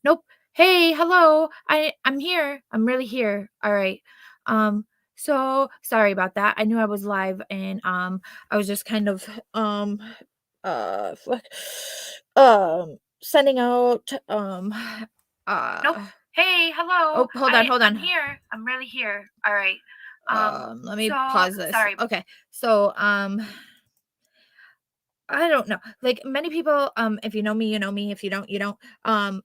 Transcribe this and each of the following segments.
Nope. Hey, hello. I'm here. I'm really here. All right. Um so sorry about that. I knew I was live and I was just kind of fuck, sending out Nope. uh Hey, hello. oh, hold on, hold I'm on. here. I'm really here. All right. Let me So pause this. sorry. Okay. So I don't know. Like many people, if you know me, you know me. If you don't, you don't. I'm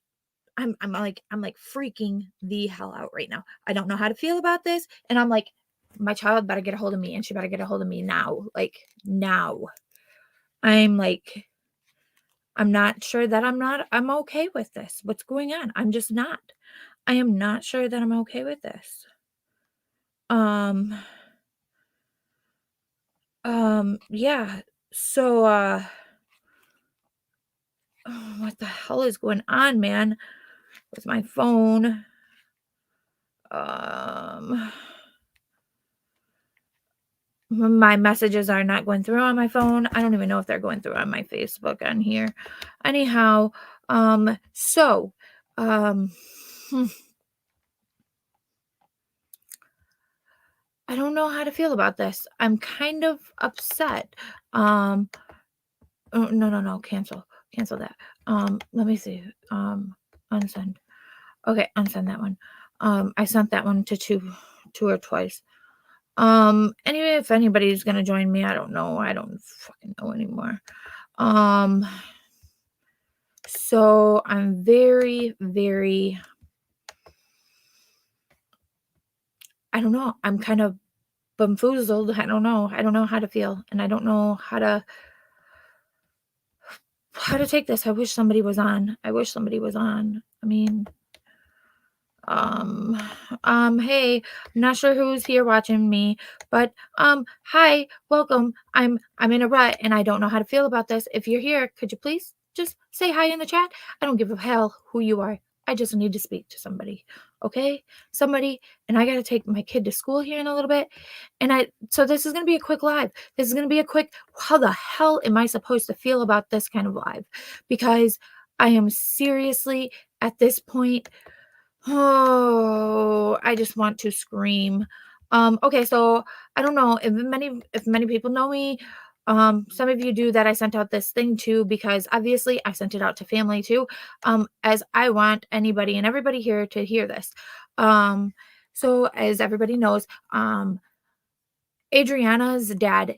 like freaking the hell out right now. I don't know how to feel about this. And I'm like, my child better get a hold of me and she better get a hold of me now. Like now. I'm like, I'm not sure that I'm okay with this. What's going on? I'm just not. I am not sure that I'm okay with this. Um, yeah. So, what the hell is going on, man? With my phone. Um, my messages are not going through on my phone. I don't even know if they're going through on my Facebook on here. Anyhow, so, um, hmm, I don't know how to feel about this. I'm kind of upset. Um, oh, no, no, no, cancel that. Let me see. Unsend. Okay, unsend that one. I sent that one to two or twice. Anyway, if anybody's gonna join me, I don't know. I don't fucking know anymore. Um, so I'm very, very, I don't know. I'm kind of bamboozled. I don't know. I don't know how to feel, and I don't know how to take this. I wish somebody was on. I wish somebody was on. I mean, um, hey, I'm not sure who's here watching me, but hi, welcome. I'm in a rut, and I don't know how to feel about this. If you're here, could you please just say hi in the chat? I don't give a hell who you are. I just need to speak to somebody. Okay? Somebody, and I gotta take my kid to school here in a little bit. So this is gonna be a quick live. This is gonna be a quick, how the hell am I supposed to feel about this kind of live? Because I am seriously at this point, oh, I just want to scream. Okay, so I don't know if many people know me. Some of you do that I sent out this thing to because obviously I sent it out to family too. As I want anybody and everybody here to hear this. So as everybody knows, Adriana's dad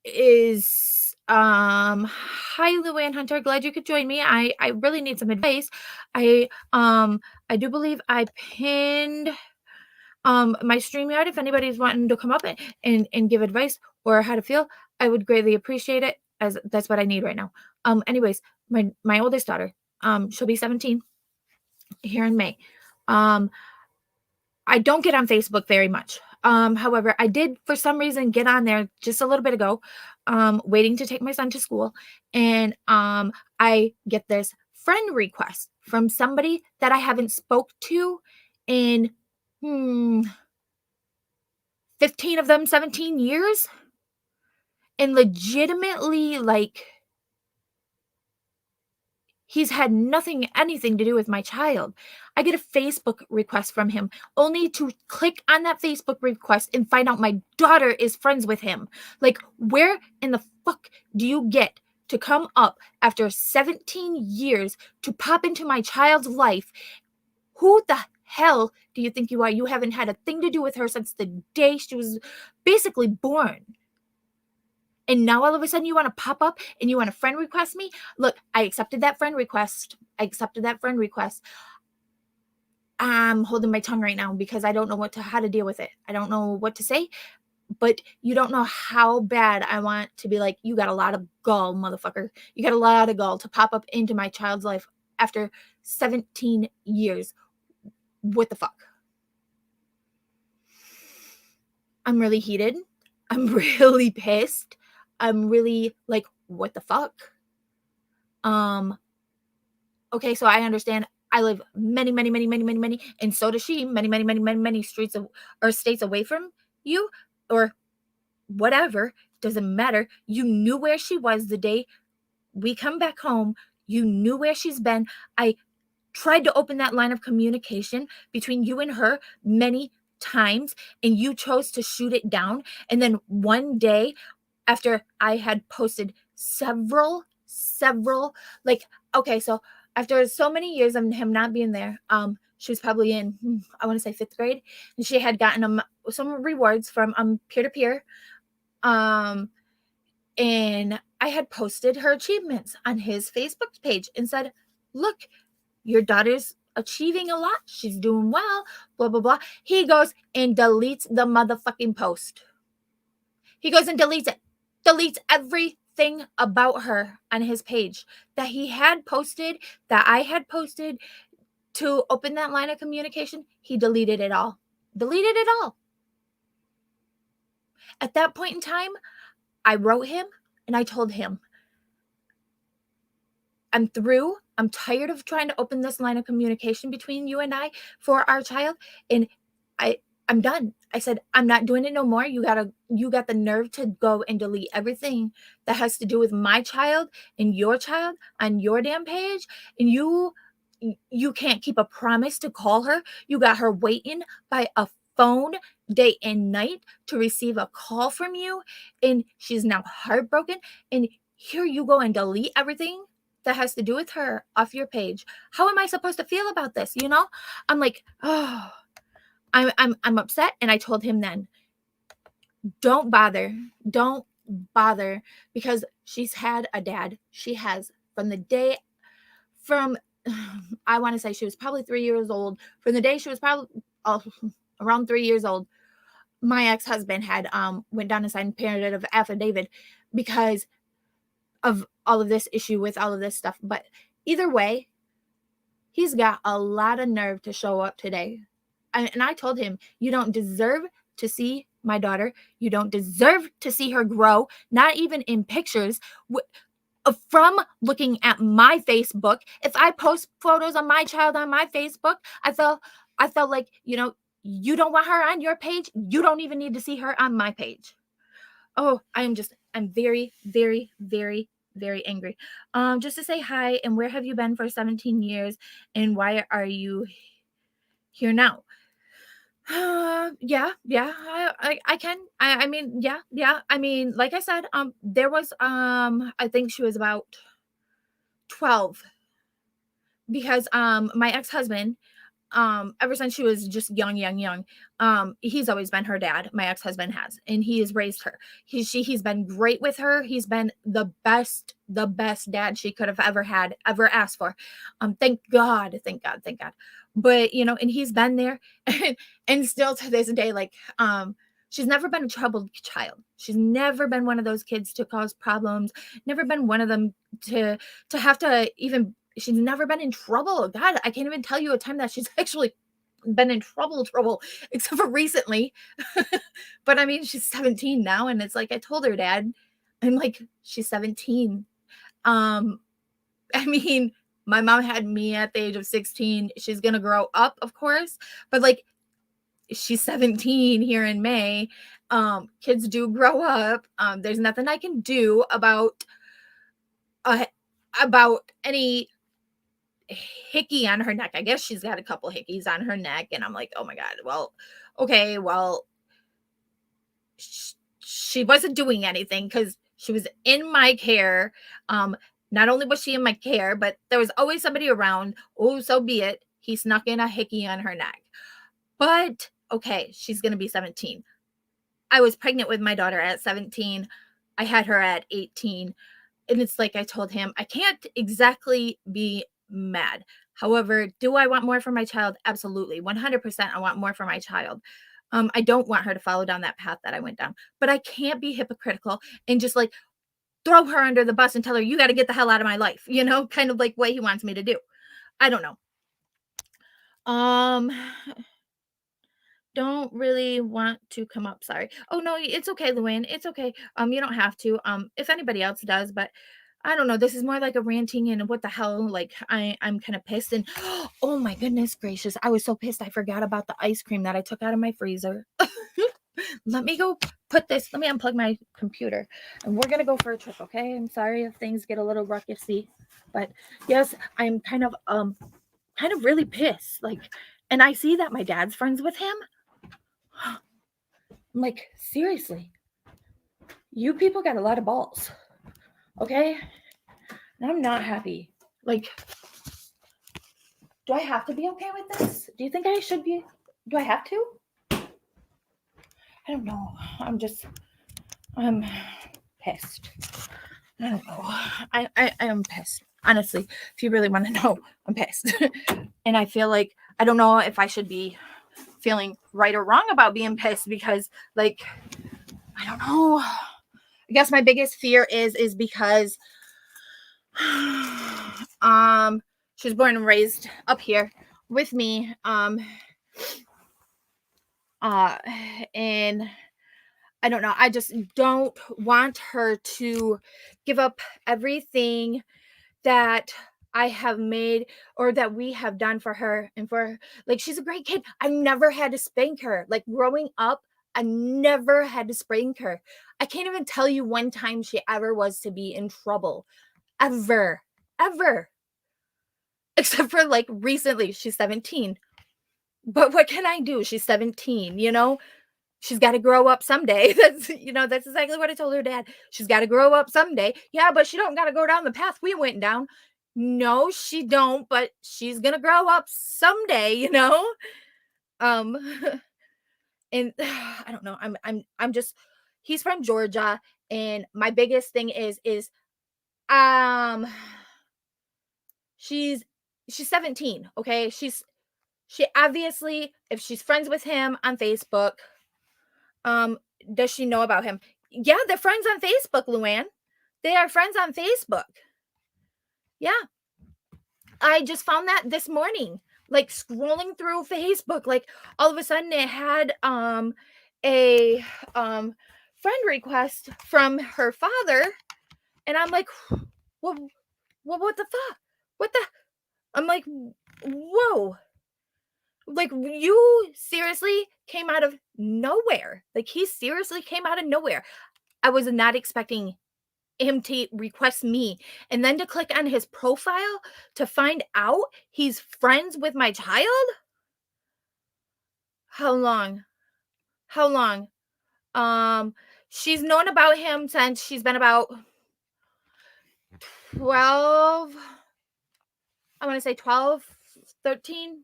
is hi Luann Hunter, glad you could join me. I really need some advice. I do believe I pinned my StreamYard. If anybody's wanting to come up and give advice or how to feel, I would greatly appreciate it, as that's what I need right now. Anyways, my oldest daughter, she'll be 17 here in May. um I don't get on Facebook very much. However, I did for some reason get on there just a little bit ago, waiting to take my son to school, and I get this friend request from somebody that I haven't spoke to in hmm, 15 of them 17 years, and legitimately, like, he's had anything to do with my child. I get a Facebook request from him only to click on that Facebook request and find out my daughter is friends with him. Like, where in the fuck do you get to come up after 17 years to pop into my child's life? Who the hell do you think you are? You haven't had a thing to do with her since the day she was basically born. And now all of a sudden you want to pop up and you want to friend request me? Look, I accepted that friend request. I'm holding my tongue right now because I don't know how to deal with it. I don't know what to say, but you don't know how bad I want to be like, you got a lot of gall, motherfucker. You got a lot of gall to pop up into my child's life after 17 years. What the fuck? I'm really heated. I'm really pissed. I'm really like, what the fuck? Okay, so I understand I live many, many, many, many, many, many, and so does she, many, many, many, many, many streets of or states away from you, or whatever. Doesn't matter. You knew where she was the day we come back home. You knew where she's been. I tried to open that line of communication between you and her many times, and you chose to shoot it down. And then one day, after I had posted several, like, okay, so after so many years of him not being there, she was probably in, I want to say 5th grade, and she had gotten some rewards from peer to peer, and I had posted her achievements on his Facebook page and said, "Look, your daughter's achieving a lot. She's doing well, blah, blah, blah." He goes and deletes the motherfucking post. He goes and deletes it, deletes everything about her on his page that he had posted, that I had posted to open that line of communication. He deleted it all. Deleted it all. At that point in time, I wrote him and I told him, "I'm through. I'm tired of trying to open this line of communication between you and I for our child. And I I'm done." I said, "I'm not doing it no more. You got the nerve to go and delete everything that has to do with my child and your child on your damn page. And you can't keep a promise to call her. You got her waiting by a phone day and night to receive a call from you, and she's now heartbroken, and here you go and delete everything that has to do with her off your page. How am I supposed to feel about this?" I'm like, oh, I'm upset. And I told him then, don't bother. Don't bother, because she's had a dad. She has from the day from I want to say she was probably 3 years old. From the day she was probably around 3 years old, my ex-husband had went down and signed parent of affidavit because of all of this issue with all of this stuff. But either way, he's got a lot of nerve to show up today. And I told him, "You don't deserve to see my daughter. You don't deserve to see her grow, not even in pictures. From looking at my Facebook, if I post photos of my child on my Facebook, I felt like, you don't want her on your page. You don't even need to see her on my page." Oh, I'm very, very, very, very angry. Just to say hi, and where have you been for 17 years, and why are you here now? Yeah, yeah, I can. I mean, yeah, yeah. I mean, like I said, there was, I think she was about 12, because my ex-husband, ever since she was just young, he's always been her dad. My ex-husband has, and he has raised her. He's been great with her. He's been the best dad she could have ever asked for. Thank God, thank God, thank God. But and he's been there, and still to this day, like, she's never been a troubled child. She's never been one of those kids to cause problems. Never been one of them to have to even. She's never been in trouble. God, I can't even tell you a time that she's actually been in trouble, except for recently. But I mean, she's 17 now, and it's like I told her, Dad, I'm like, she's 17. Um, I mean, my mom had me at the age of 16. She's gonna grow up, of course, but like, she's 17 here in May. Kids do grow up. There's nothing I can do uh, about any hickey on her neck. I guess she's got a couple hickeys on her neck, and I'm like, oh my God. Well, okay, well, she wasn't doing anything because she was in my care. Not only was she in my care, but there was always somebody around. Oh, so be it. He snuck in a hickey on her neck. But okay, she's gonna be 17. I was pregnant with my daughter at 17. I had her at 18. And it's like I told him, I can't exactly be mad. However, do I want more for my child? Absolutely. 100% I want more for my child. I don't want her to follow down that path that I went down. But I can't be hypocritical and just like throw her under the bus and tell her, you got to get the hell out of my life, kind of like what he wants me to do. I don't know. Um, don't really want to come up. Sorry. Oh no, it's okay, Luann. It's okay. You don't have to. If anybody else does, but I don't know. This is more like a ranting and what the hell. Like I'm kind of pissed, and oh my goodness gracious, I was so pissed. I forgot about the ice cream that I took out of my freezer. Let me go put this. Let me unplug my computer, and we're gonna go for a trip. Okay. I'm sorry if things get a little ruckusy, but yes, I'm kind of kind of really pissed. Like, and I see that my dad's friends with him. I'm like, seriously, you people got a lot of balls, okay? And I'm not happy. Like, do I have to be okay with this? Do you think I should be? Do I have to? I don't know. I'm pissed. I don't know. I am pissed. Honestly, if you really want to know, I'm pissed. And I feel like I don't know if I should be feeling right or wrong about being pissed because, like, I don't know. I guess my biggest fear is because she was born and raised up here with me. Uh and I don't know. I just don't want her to give up everything that I have made or that we have done for her and for her. Like, she's a great kid. I never had to spank her. Like, growing up, I never had to spank her. I can't even tell you one time she ever was to be in trouble. Ever. Ever. Except for like recently, she's 17. But what can I do? She's 17, you know? She's got to grow up someday. That's exactly what I told her dad. She's got to grow up someday. Yeah, but she don't got to go down the path we went down. No, she don't, but she's going to grow up someday, you know? Um and I don't know. I'm just he's from Georgia, and my biggest thing is um she's she's 17, okay? She obviously, if she's friends with him on Facebook, um, does she know about him? Yeah, they're friends on Facebook, Luann. They are friends on Facebook. Yeah. I just found that this morning, like scrolling through Facebook, like all of a sudden it had a friend request from her father, and I'm like, well, what the fuck? What the I'm like, whoa. Like, you seriously came out of nowhere. Like, he seriously came out of nowhere. I was not expecting him to request me and then to click on his profile to find out he's friends with my child. How long? How long? Um, she's known about him since she's been about 12. I want to say 12, 13.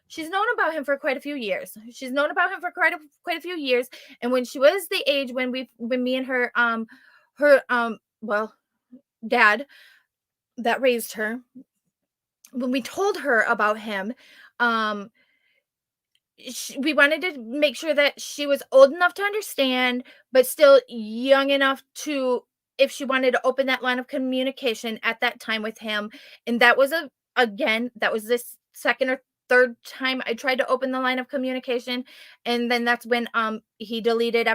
She's known about him for quite a few years. She's known about him for quite a few years. And when she was the age when me and her dad that raised her, when we told her about him, um we wanted to make sure that she was old enough to understand, but still young enough to, if she wanted to open that line of communication at that time with him. And that was that was this second or third time I tried to open the line of communication. And then that's when he deleted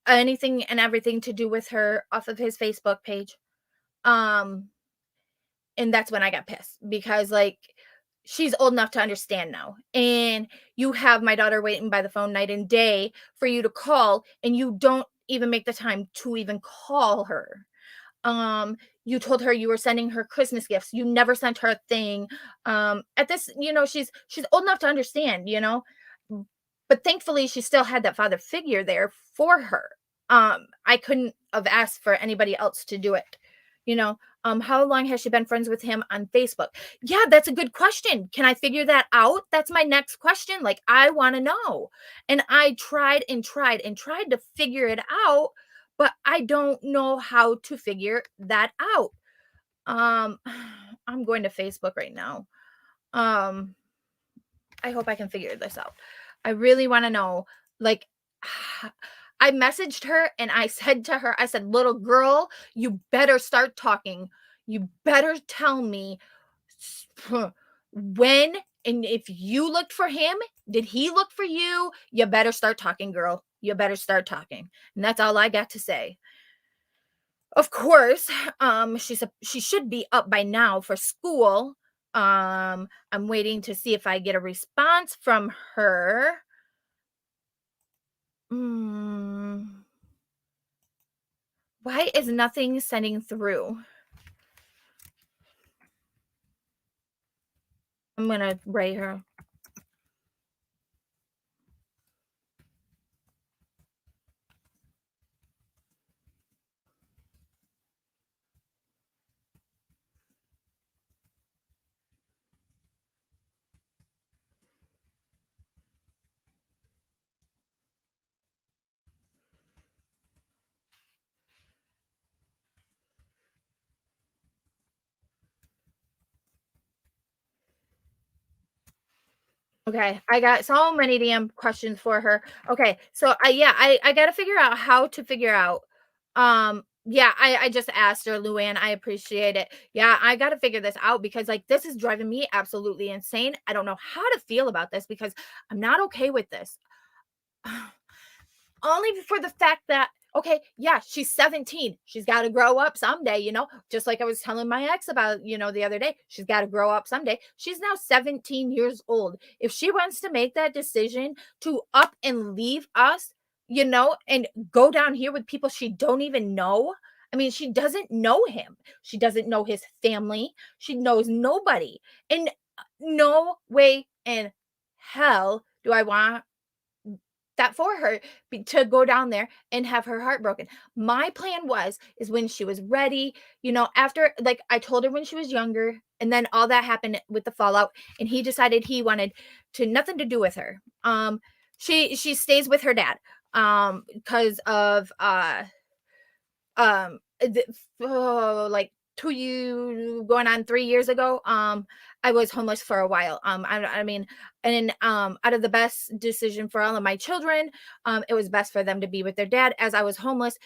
anything and everything to do with her off of his Facebook page. Um and that's when I got pissed because, like, she's old enough to understand now. And you have my daughter waiting by the phone night and day for you to call, and you don't even make the time to even call her. You told her you were sending her Christmas gifts. You never sent her a thing. At this, she's old enough to understand, you know. But thankfully she still had that father figure there for her. I couldn't have asked for anybody else to do it, you know. How long has she been friends with him on Facebook? Yeah, that's a good question. Can I figure that out? That's my next question. Like, I want to know. And I tried and tried and tried to figure it out, but I don't know how to figure that out. Um, I'm going to Facebook right now. Um, I hope I can figure this out. I really want to know. Like, I messaged her and I said to her, I said, little girl, you better start talking. You better tell me when and if you looked for him, did he look for you? You better start talking, girl. You better start talking. And that's all I got to say. Of course, she should be up by now for school. I'm waiting to see if I get a response from her. Mm, why is nothing sending through? I'm gonna rate her. Okay, I got so many damn questions for her. Okay, so I gotta figure out how to figure out. Yeah, I just asked her, Luann. I appreciate it. Yeah, I gotta figure this out because like this is driving me absolutely insane. I don't know how to feel about this because I'm not okay with this. Only for the fact that okay, yeah, she's 17. She's got to grow up someday, just like I was telling my ex about, the other day. She's got to grow up someday. She's now 17 years old. If she wants to make that decision to up and leave us, and go down here with people she don't even know. I mean, she doesn't know him. She doesn't know his family. She knows nobody. And no way in hell do I want that for her to go down there and have her heart broken. My plan is when she was ready, after like I told her when she was younger, and then all that happened with the fallout, and he decided he wanted to nothing to do with her. She stays with her dad because of like going on 3 years ago, I was homeless for a while. I mean, and out of the best decision for all of my children, it was best for them to be with their dad as I was homeless.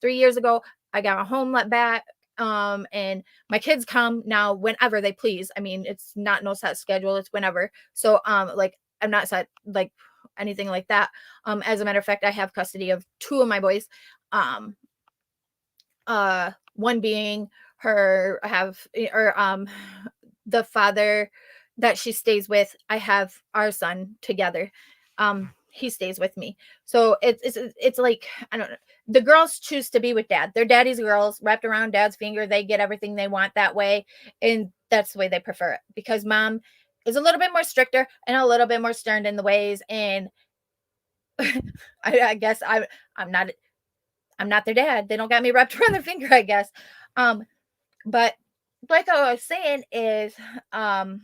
3 years ago I got a home let back, and my kids come now whenever they please. I mean, it's not no set schedule, it's whenever. So like I'm not set like anything like that. As a matter of fact, I have custody of two of my boys. um one being her have or the father that she stays with. I have our son together. He stays with me. So it's like I don't know. The girls choose to be with dad. They're daddy's girls, wrapped around dad's finger. They get everything they want that way, and that's the way they prefer it because mom is a little bit more stricter and a little bit more stern in the ways. And I guess I'm not I'm not their dad. They don't got me wrapped around their finger, I guess. Um, but like I was saying is, um,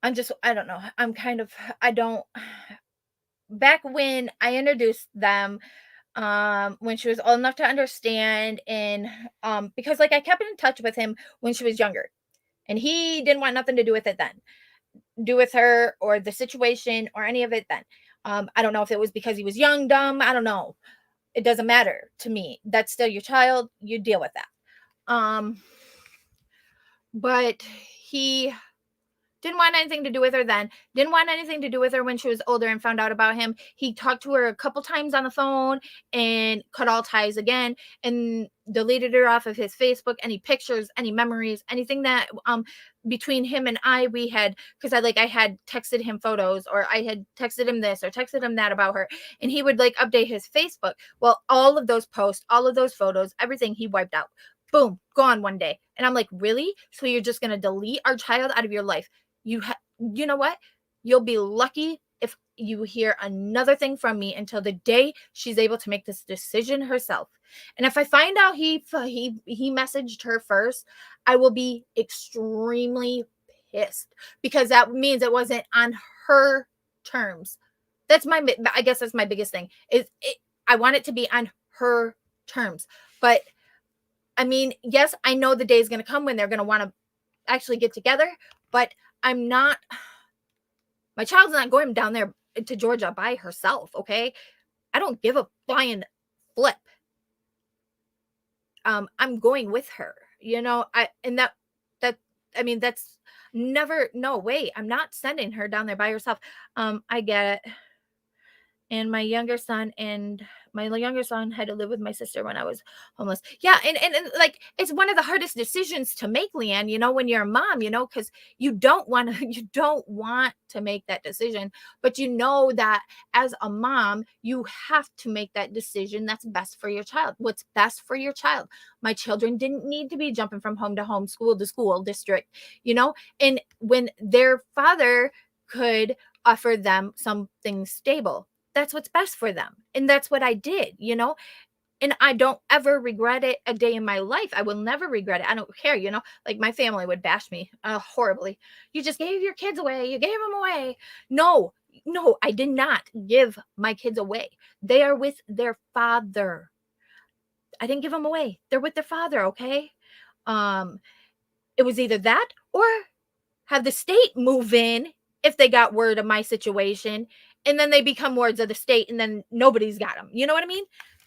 I don't know. I'm kind of, I don't, back when I introduced them, when she was old enough to understand, and, because like I kept in touch with him when she was younger, and he didn't want nothing to do with it then, do with her or the situation or any of it then. I don't know if it was because he was young, dumb. I don't know. It doesn't matter to me. That's still your child. You deal with that. Um, but he didn't want anything to do with her then. Didn't want anything to do with her when she was older and found out about him. He talked to her a couple times on the phone and cut all ties again and deleted her off of his Facebook, any pictures, any memories, anything that between him and I we had, because I had texted him photos or I had texted him this or texted him that about her, and he would like update his Facebook. Well, all of those posts, all of those photos, everything he wiped out. Boom, gone one day. And I'm like, really? So you're just gonna delete our child out of your life? You know what? You'll be lucky if you hear another thing from me until the day she's able to make this decision herself. And if I find out he messaged her first, I will be extremely pissed because that means it wasn't on her terms. I guess that's my biggest thing. I want it to be on her terms. But I mean, yes, I know the day is going to come when they're going to want to actually get together, but I'm not my child's not going down there to Georgia by herself, okay? I don't give a flying flip. I'm going with her. I and that I mean that's never no way. I'm not sending her down there by herself. I get it. And my younger son and My younger son had to live with my sister when I was homeless. Yeah, and like it's one of the hardest decisions to make, Leanne, when you're a mom, because you don't want to you don't want to make that decision, but you know that as a mom, you have to make that decision that's best for your child. What's best for your child? My children didn't need to be jumping from home to home, school to school, district, and when their father could offer them something stable, that's what's best for them. And that's what I did. And I don't ever regret it a day in my life. I will never regret it. I don't care. Like my family would bash me horribly. You just gave your kids away. You gave them away. No, no, I did not give my kids away. They are with their father. I didn't give them away. They're with their father, okay? Um, it was either that or have the state move in if they got word of my situation, and then they become wards of the state, and then nobody's got them. You know what I mean?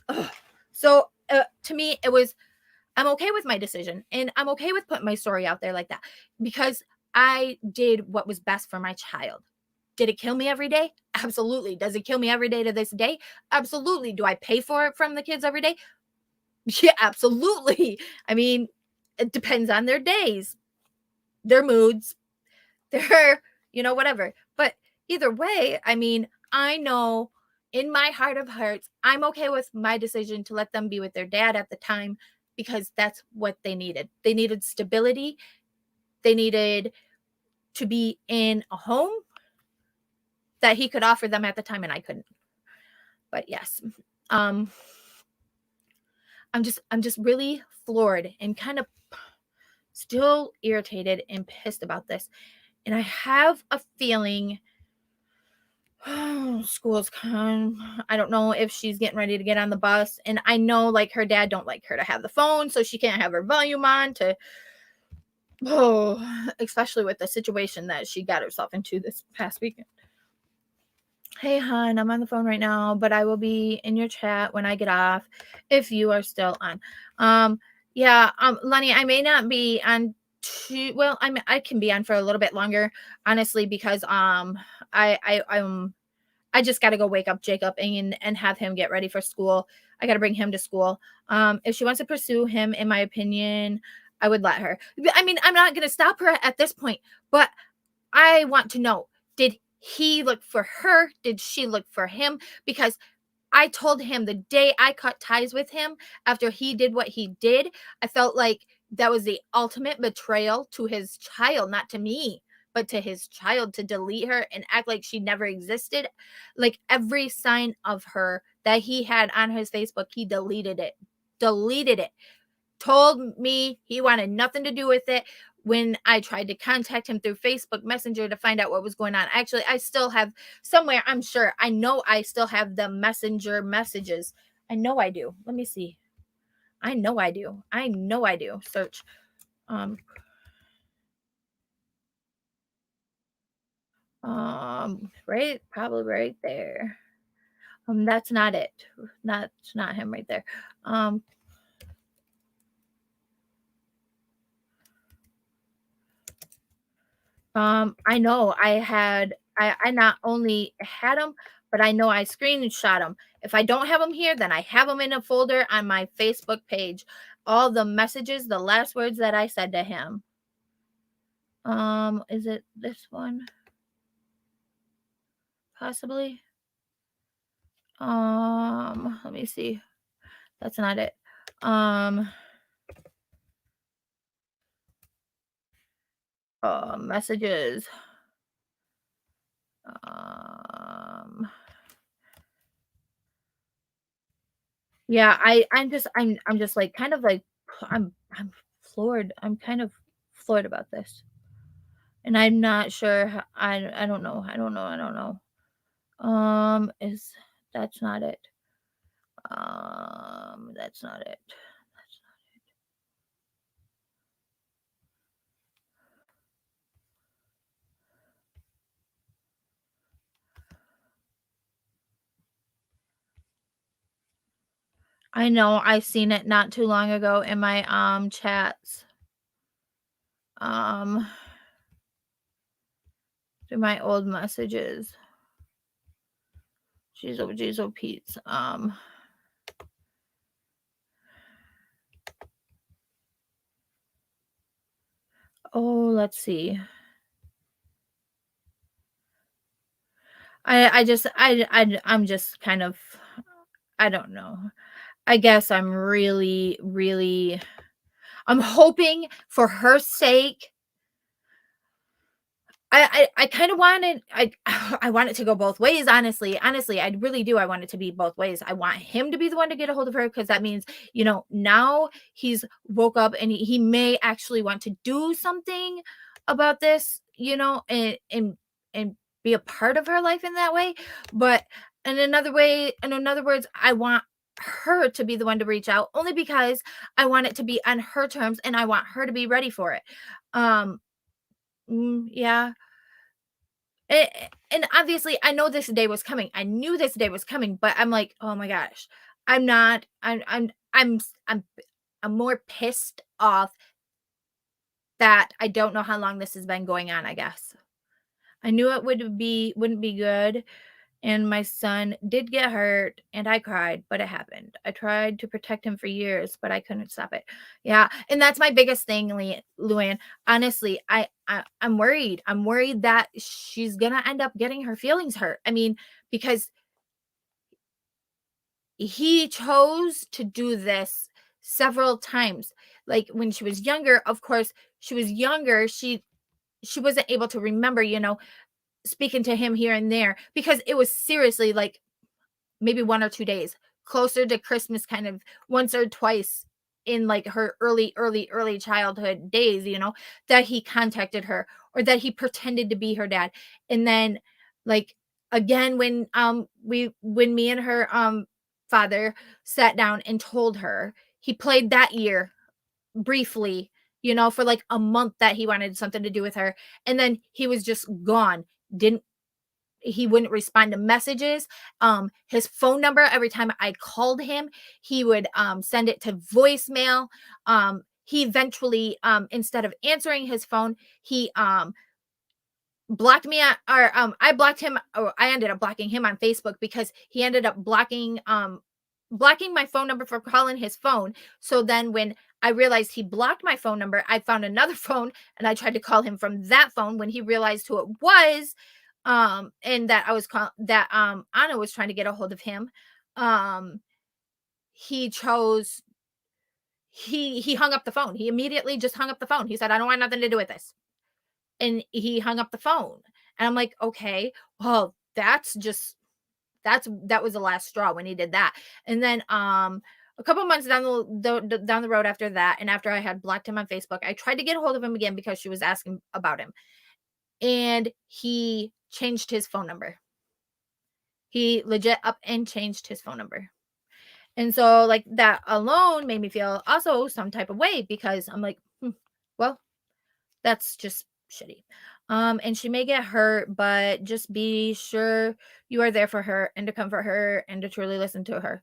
Ugh. So to me, it was I'm okay with my decision, and I'm okay with putting my story out there like that because I did what was best for my child. Did it kill me every day? Absolutely. Does it kill me every day to this day? Absolutely. Do I pay for it from the kids every day? Yeah, absolutely. I mean, it depends on their days, their moods, their, whatever. But either way, I mean, I know in my heart of hearts, I'm okay with my decision to let them be with their dad at the time because that's what they needed. They needed stability. They needed to be in a home that he could offer them at the time and I couldn't. But yes. Um I'm just really floored and kind of still irritated and pissed about this. And I have a feeling school's come. I don't know if she's getting ready to get on the bus. And I know like her dad don't like her to have the phone, so she can't have her volume on to especially with the situation that she got herself into this past weekend. Hey hon, I'm on the phone right now, but I will be in your chat when I get off if you are still on. Yeah, Lenny, I may not be on too well. I can be on for a little bit longer, honestly, because I just got to go wake up Jacob and have him get ready for school. I got to bring him to school. If she wants to pursue him, in my opinion, I would let her. I mean, I'm not going to stop her at this point, but I want to know, did he look for her? Did she look for him? Because I told him the day I cut ties with him after he did what he did, I felt like that was the ultimate betrayal to his child, not to me, but to his child, to delete her and act like she never existed. Like every sign of her that he had on his Facebook, he deleted it. Deleted it. Told me he wanted nothing to do with it when I tried to contact him through Facebook Messenger to find out what was going on. Actually, I still have somewhere, I'm sure. I know I still have the Messenger messages. I know I do. Let me see. I know I do. I know I do. Search. Um right, probably right there. That's not it. That's not him right there. Um I know I not only had them, but I know I screenshot them. If I don't have them here, then I have them in a folder on my Facebook page. All the messages, the last words that I said to him. Is it this one? Possibly. Let me see. That's not it. Um, messages. Um, yeah, I'm just like kind of like I'm floored. I'm kind of floored about this. And I'm not sure I don't know. I don't know. Is that's not it. That's not it. That's not I know I seen it not too long ago in my chats. Um through my old messages. Jeez oh Pete's. Oh, let's see. I'm just kind of, I don't know. I guess I'm really, really, I'm hoping for her sake. I kinda wanted I want it to go both ways, honestly, I really do, I want it to be both ways. I want him to be the one to get a hold of her because that means, now he's woke up and he may actually want to do something about this, and be a part of her life in that way, but in another words, I want her to be the one to reach out only because I want it to be on her terms and I want her to be ready for it. Um, yeah. And obviously, I know this day was coming. I knew this day was coming, but I'm like, "Oh my gosh." I'm not I'm more pissed off that I don't know how long this has been going on, I guess. I knew it wouldn't be good, and my son did get hurt, and I cried, but it happened. I tried to protect him for years, but I couldn't stop it. Yeah, and that's my biggest thing, Luann. Honestly, I'm worried. I'm worried that she's gonna end up getting her feelings hurt. I mean, because he chose to do this several times. Like when she was younger, of course, she was younger. She wasn't able to remember, speaking to him here and there because it was seriously like maybe 1 or 2 days, closer to Christmas, kind of once or twice in, like, her early childhood days, that he contacted her or that he pretended to be her dad. And then, like, again, when me and her, father sat down and told her, he played that year briefly, for, like, a month that he wanted something to do with her, and then he was just gone. Didn't He wouldn't respond to messages. His phone number, every time I called him, he would send it to voicemail. He eventually, instead of answering his phone, he blocked me on, or I blocked him, or I ended up blocking him on Facebook because he ended up blocking my phone number for calling his phone. So then when I realized he blocked my phone number, I found another phone and I tried to call him from that phone when he realized who it was, and that Anna was trying to get a hold of him. Um he chose he hung up the phone. He immediately just hung up the phone. He said, "I don't want nothing to do with this." And he hung up the phone. And I'm like, "Okay, well, that was the last straw when he did that." And then a couple months down the road after that, and after I had blocked him on Facebook, I tried to get a hold of him again because she was asking about him. And he changed his phone number. He legit up and changed his phone number. And so, like, that alone made me feel also some type of way because I'm like, well, that's just shitty. And she may get hurt, but just be sure you are there for her and to comfort her and to truly listen to her.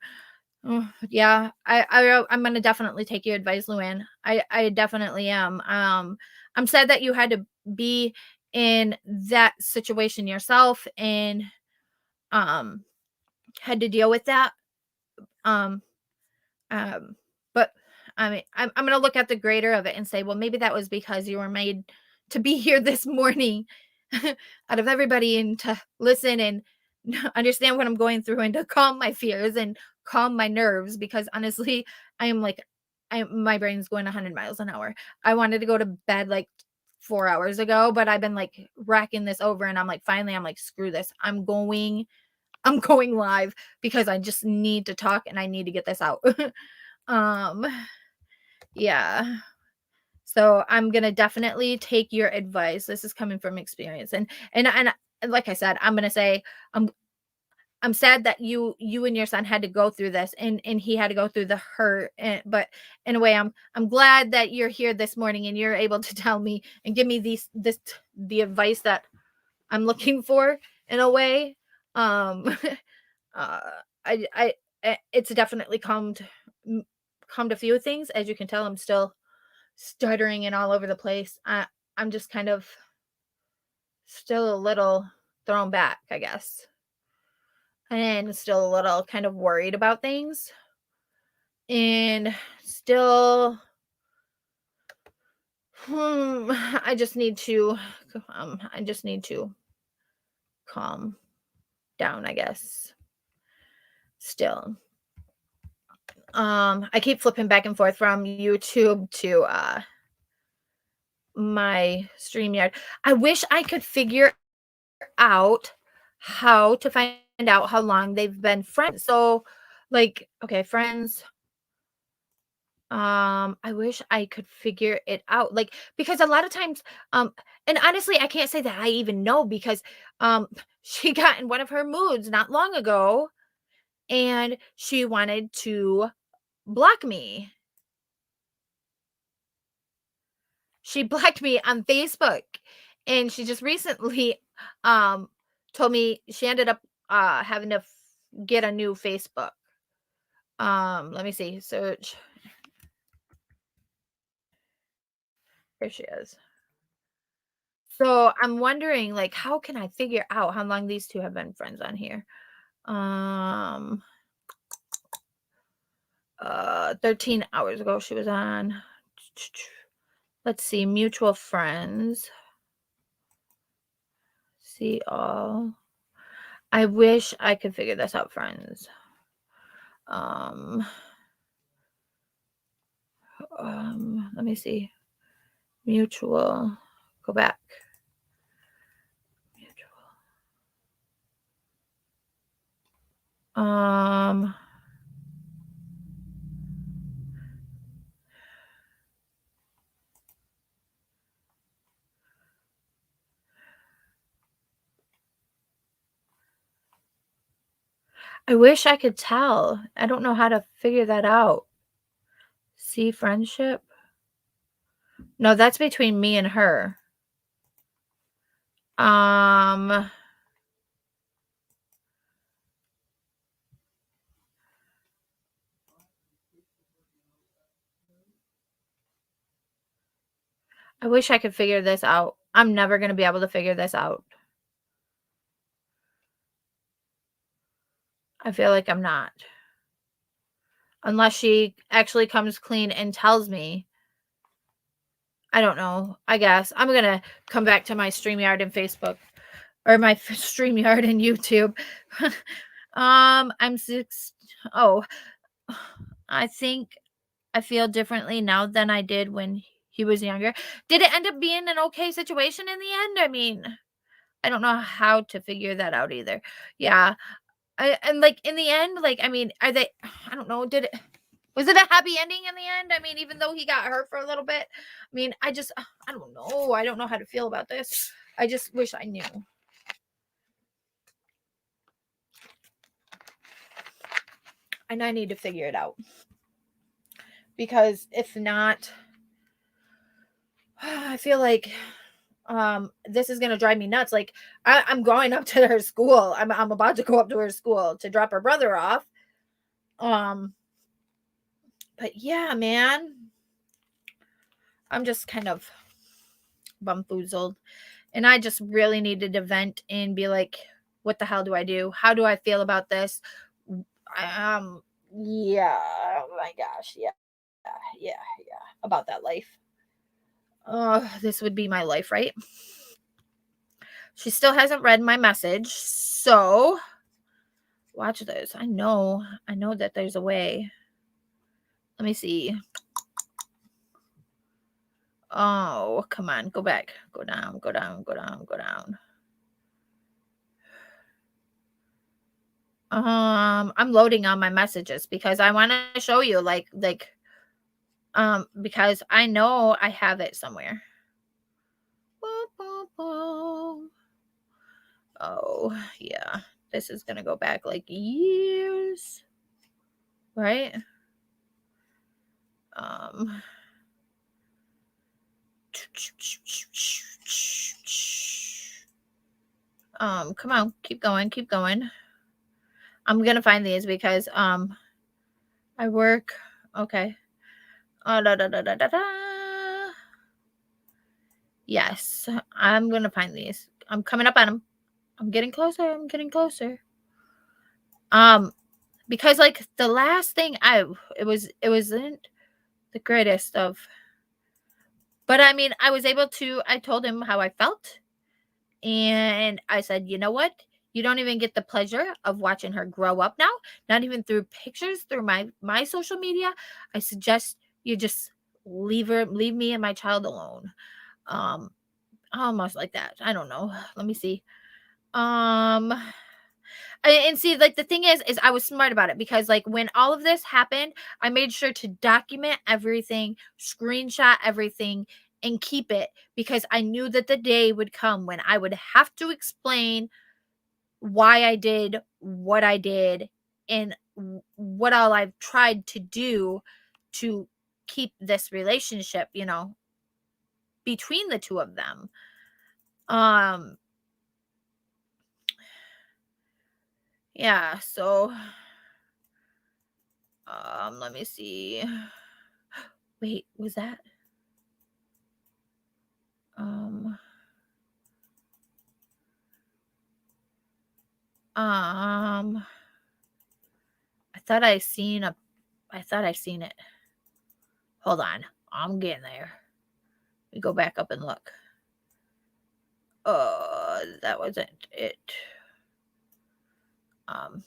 Yeah, I'm gonna definitely take your advice, Luann. I definitely am. I'm sad that you had to be in that situation yourself and um had to deal with that. Um, Um, but I mean, I'm gonna look at the greater of it and say, well, maybe that was because you were made to be here this morning out of everybody and to listen and understand what I'm going through and to calm my fears and calm my nerves because honestly, I am like my brain's going 100 miles an hour. I wanted to go to bed like 4 hours ago, but I've been like racking this over and I'm like finally I'm like screw this. I'm going live because I just need to talk and I need to get this out. Um, yeah. So I'm gonna definitely take your advice. This is coming from experience. And like I said, I'm gonna say I'm I'm sad that you and your son had to go through this and he had to go through the hurt. But in a way, I'm glad that you're here this morning and you're able to tell me and give me the advice that I'm looking for in a way. Um uh it's definitely calmed a few things. As you can tell, I'm still stuttering and all over the place. I'm just kind of still a little thrown back, I guess, and still a little kind of worried about things, and still I just need to I just need to calm down, I guess. Still. I keep flipping back and forth from YouTube to my StreamYard. I wish I could figure out how to find out how long they've been friends. So, like, okay, friends. I wish I could figure it out. Like, because a lot of times, and honestly, I can't say that I even know because she got in one of her moods not long ago and she wanted to block me. She blocked me on Facebook, and she just recently um told me she ended up having to get a new Facebook. Let me see. Search. Here she is. So I'm wondering, like, how can I figure out how long these two have been friends on here? Um, 13 hours ago she was on. Let's see, mutual friends. See all. I wish I could figure this out, friends. Um, let me see. Mutual. Go back. Mutual. I wish I could tell. I don't know how to figure that out. See friendship? No, that's between me and her. Um, I wish I could figure this out. I'm never going to be able to figure this out. I feel like I'm not. Unless she actually comes clean and tells me. I don't know. I guess I'm going to come back to my StreamYard and Facebook or my StreamYard and YouTube. I'm six. Oh, I think I feel differently now than I did when he was younger. Did it end up being an okay situation in the end? I mean, I don't know how to figure that out either. Yeah. And like in the end, like, I mean, are they, I don't know, was it a happy ending in the end? I mean, even though he got hurt for a little bit, I mean, I don't know. I don't know how to feel about this. I just wish I knew. And I need to figure it out. Because if not, I feel like this is gonna drive me nuts. Like I'm going up to her school. I'm about to go up to her school to drop her brother off. Um, but yeah, man, I'm just kind of bumfoozled, and I just really needed to vent and be like, what the hell do I do? How do I feel about this? Um, yeah, oh my gosh, yeah, about that life. This would be my life, right? She still hasn't read my message, so watch this. I know that there's a way. Let me see. Oh, come on, go back. Go down, go down, go down, go down. I'm loading on my messages because I want to show you because I know I have it somewhere. Oh, yeah. This is going to go back like years. Right? Um come on, keep going, keep going. I'm gonna find these because I work. Okay. Da, da, da, da, da, da. Yes, I'm gonna find these. I'm coming up on them. I'm getting closer. I'm getting closer. Because like the last thing it wasn't the greatest of, But I mean, I told him how I felt. And I said, you know what? You don't even get the pleasure of watching her grow up now, not even through pictures, through my social media. I suggest you just leave me and my child alone. Um, Almost like that. I don't know. Let me see. Um, and see, like the thing is I was smart about it because like when all of this happened, I made sure to document everything, screenshot everything, and keep it because I knew that the day would come when I would have to explain why I did what I did and what all I've tried to do to keep this relationship, between the two of them. Um yeah, so let me see. Wait, was that um um I thought I thought I seen it. Hold on. I'm getting there. We go back up and look. That wasn't it.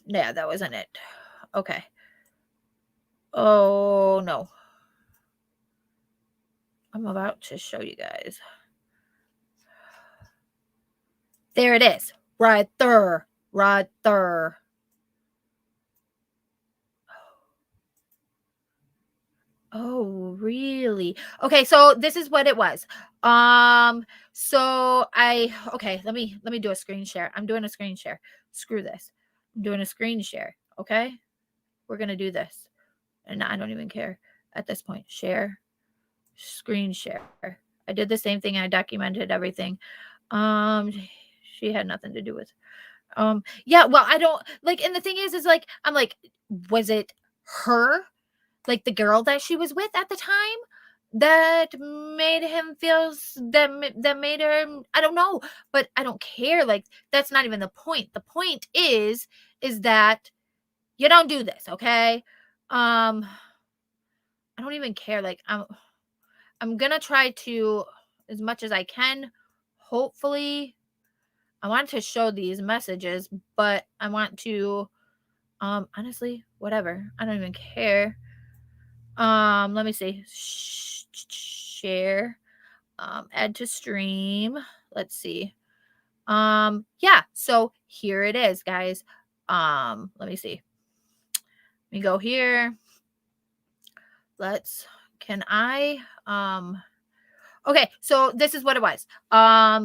Yeah, that wasn't it. Okay. Oh no. I'm about to show you guys. There it is. Right there. Right there. Oh, really? Okay, so this is what it was. So let me do a screen share. I'm doing a screen share. Screw this. I'm doing a screen share. Okay? We're gonna do this. And I don't even care at this point. Share, screen share. I did the same thing. I documented everything. Um, she had nothing to do with. Yeah. Well, I don't like, and the thing is like, I'm like, was it her, like the girl that she was with at the time, that made him feel that made her? I don't know, but I don't care. Like, that's not even the point. The point is that you don't do this, okay? Um, I don't even care. Like, I'm gonna try to, as much as I can, hopefully. I want to show these messages, but I want to, honestly, whatever. I don't even care. Let me see. Share, add to stream. Let's see. Yeah, so here it is, guys. Let me see. Let me go here. Can I, okay, so this is what it was.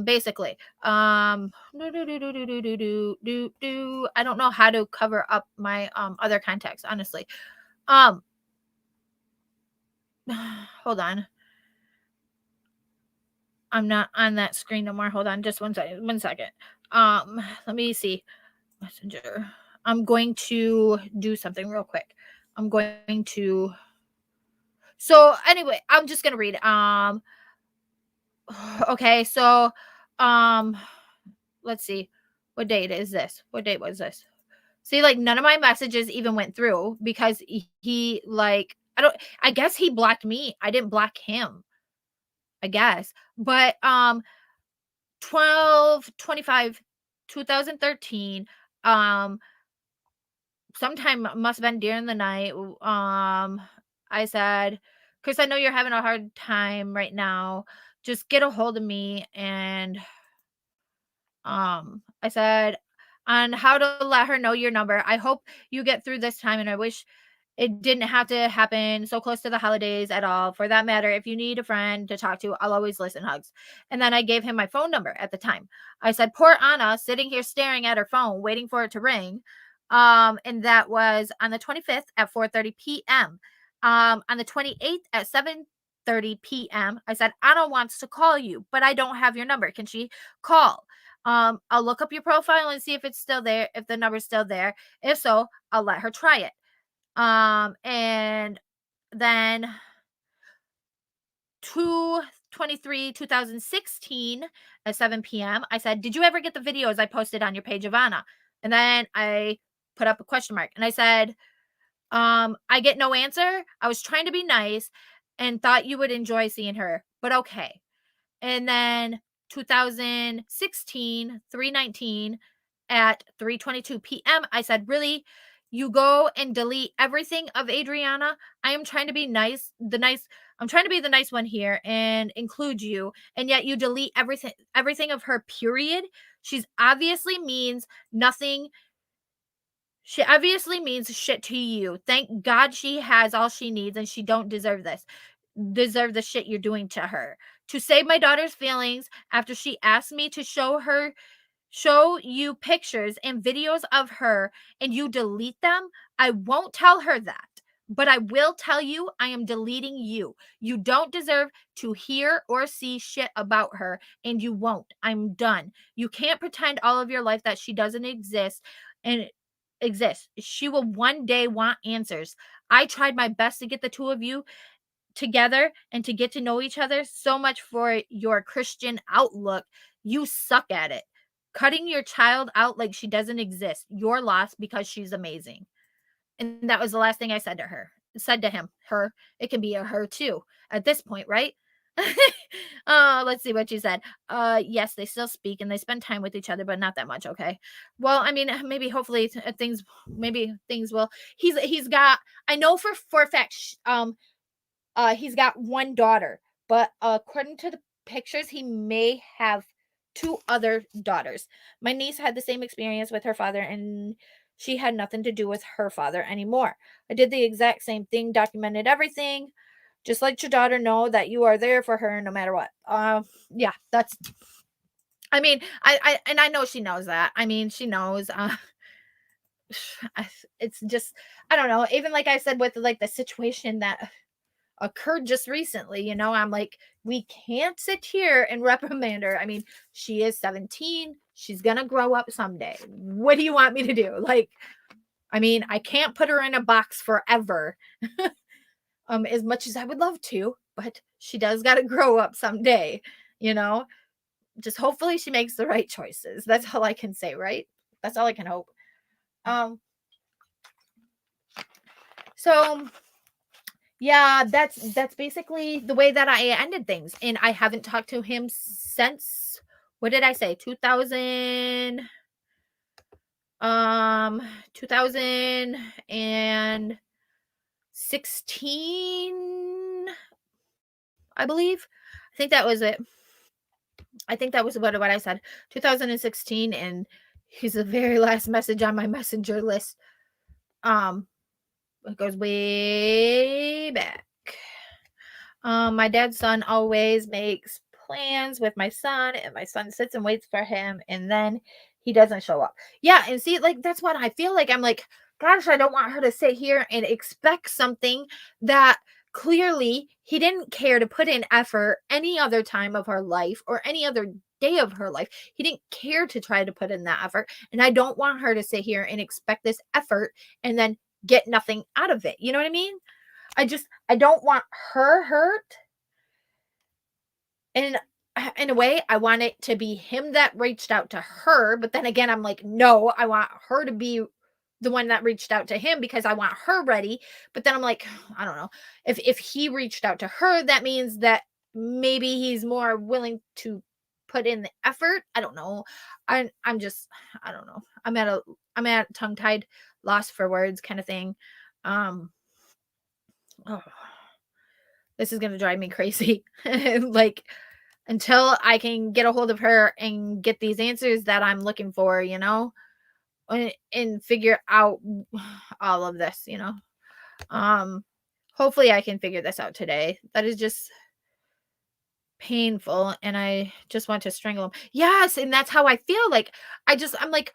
Basically, I don't know how to cover up my other contacts, honestly. Um, hold on. I'm not on that screen no more. Hold on, just one second. 1 second. Let me see. Messenger. I'm going to do something real quick. I'm going to. So anyway, I'm just gonna read. Okay, so, um, let's see. What date is this? What date was this? See, like none of my messages even went through because he like I guess he blocked me. I didn't block him, I guess. But 12/25, 2013, um sometime must have been during the night. I said, Chris, I know you're having a hard time right now. Just get a hold of me. And I said, on how to let her know your number. I hope you get through this time, and I wish it didn't have to happen so close to the holidays at all. For that matter, if you need a friend to talk to, I'll always listen. Hugs. And then I gave him my phone number at the time. I said, poor Anna sitting here staring at her phone, waiting for it to ring. And that was on the 25th at 4:30 p.m. On the 28th at 7:30 p.m. I said, Anna wants to call you, but I don't have your number. Can she call? I'll look up your profile and see if it's still there, if the number's still there. If so, I'll let her try it. And then 2/23, 2016 at 7 p.m. I said, did you ever get the videos I posted on your page, Ivana? And then I put up a question mark and I said, I get no answer. I was trying to be nice and thought you would enjoy seeing her. but okay. And then 2016, 319 at 3:22 p.m. I said, "Really? You go and delete everything of Adriana? I am trying to be nice, I'm trying to be the nice one here and include you, and yet you delete everything of her, period. She's obviously means nothing. She obviously means shit to you. Thank God she has all she needs and she don't deserve this. Deserve the shit you're doing to her. To save my daughter's feelings after she asked me to show you pictures and videos of her and you delete them, I won't tell her that. But I will tell you I am deleting you. You don't deserve to hear or see shit about her and you won't. I'm done. You can't pretend all of your life that she doesn't exist and exist. She will one day want answers. I tried my best to get the two of you together and to get to know each other. So much for your Christian outlook. You suck at it. Cutting your child out like she doesn't exist. You're lost because she's amazing." And that was the last thing I said to her. Said to him. Her. It can be a her too at this point, right? Let's see what she said. Yes, they still speak and they spend time with each other, but not that much. Okay. Well, I mean, maybe hopefully maybe things will. He's got. I know for a fact. He's got one daughter, but according to the pictures, he may have two other daughters. My niece had the same experience with her father, and she had nothing to do with her father anymore. I did the exact same thing, documented everything. Just let your daughter know that you are there for her no matter what. Yeah, that's. I mean, and I know she knows that. I mean, she knows. It's just, I don't know. Even like I said with like the situation that occurred just recently, I'm like, we can't sit here and reprimand her. I mean, she is 17. She's gonna grow up someday. What do you want me to do? Like, I mean, I can't put her in a box forever. As much as I would love to, but she does gotta grow up someday, you know. Just hopefully she makes the right choices. That's all I can say, right? That's all I can hope. Um, so yeah, that's basically the way that I ended things. And I haven't talked to him since, what did I say? 2016, I believe. I think that was it. I think that was what I said. 2016, and he's the very last message on my messenger list. Um it goes way back. My dad's son always makes plans with my son, and my son sits and waits for him, and then he doesn't show up. Yeah, and see, like, that's what I feel like. I'm like, gosh, I don't want her to sit here and expect something that clearly he didn't care to put in effort any other time of her life or any other day of her life. He didn't care to try to put in that effort. And I don't want her to sit here and expect this effort and then get nothing out of it. You know what I mean? I don't want her hurt. And in a way, I want it to be him that reached out to her, but then again, I'm like, no, I want her to be the one that reached out to him because I want her ready. But then I'm like, I don't know. If he reached out to her, that means that maybe he's more willing to put in the effort. I don't know. I'm just, I don't know. I'm at tongue tied, lost for words kind of thing. Um oh, this is gonna drive me crazy. Like, until I can get a hold of her and get these answers that I'm looking for, and figure out all of this, Um, hopefully I can figure this out today. That is just painful, and I just want to strangle him. Yes, and that's how I feel. Like, I'm like,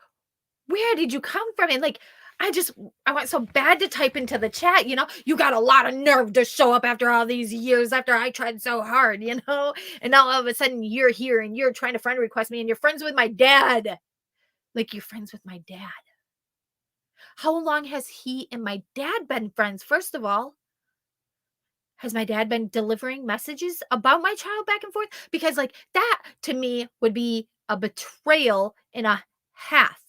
where did you come from? And like, I just, I want so bad to type into the chat, you got a lot of nerve to show up after all these years after I tried so hard, and now all of a sudden you're here and you're trying to friend request me and you're friends with my dad. Like, you're friends with my dad. How long has he and my dad been friends? First of all, has my dad been delivering messages about my child back and forth? Because, like, that to me would be a betrayal and a half.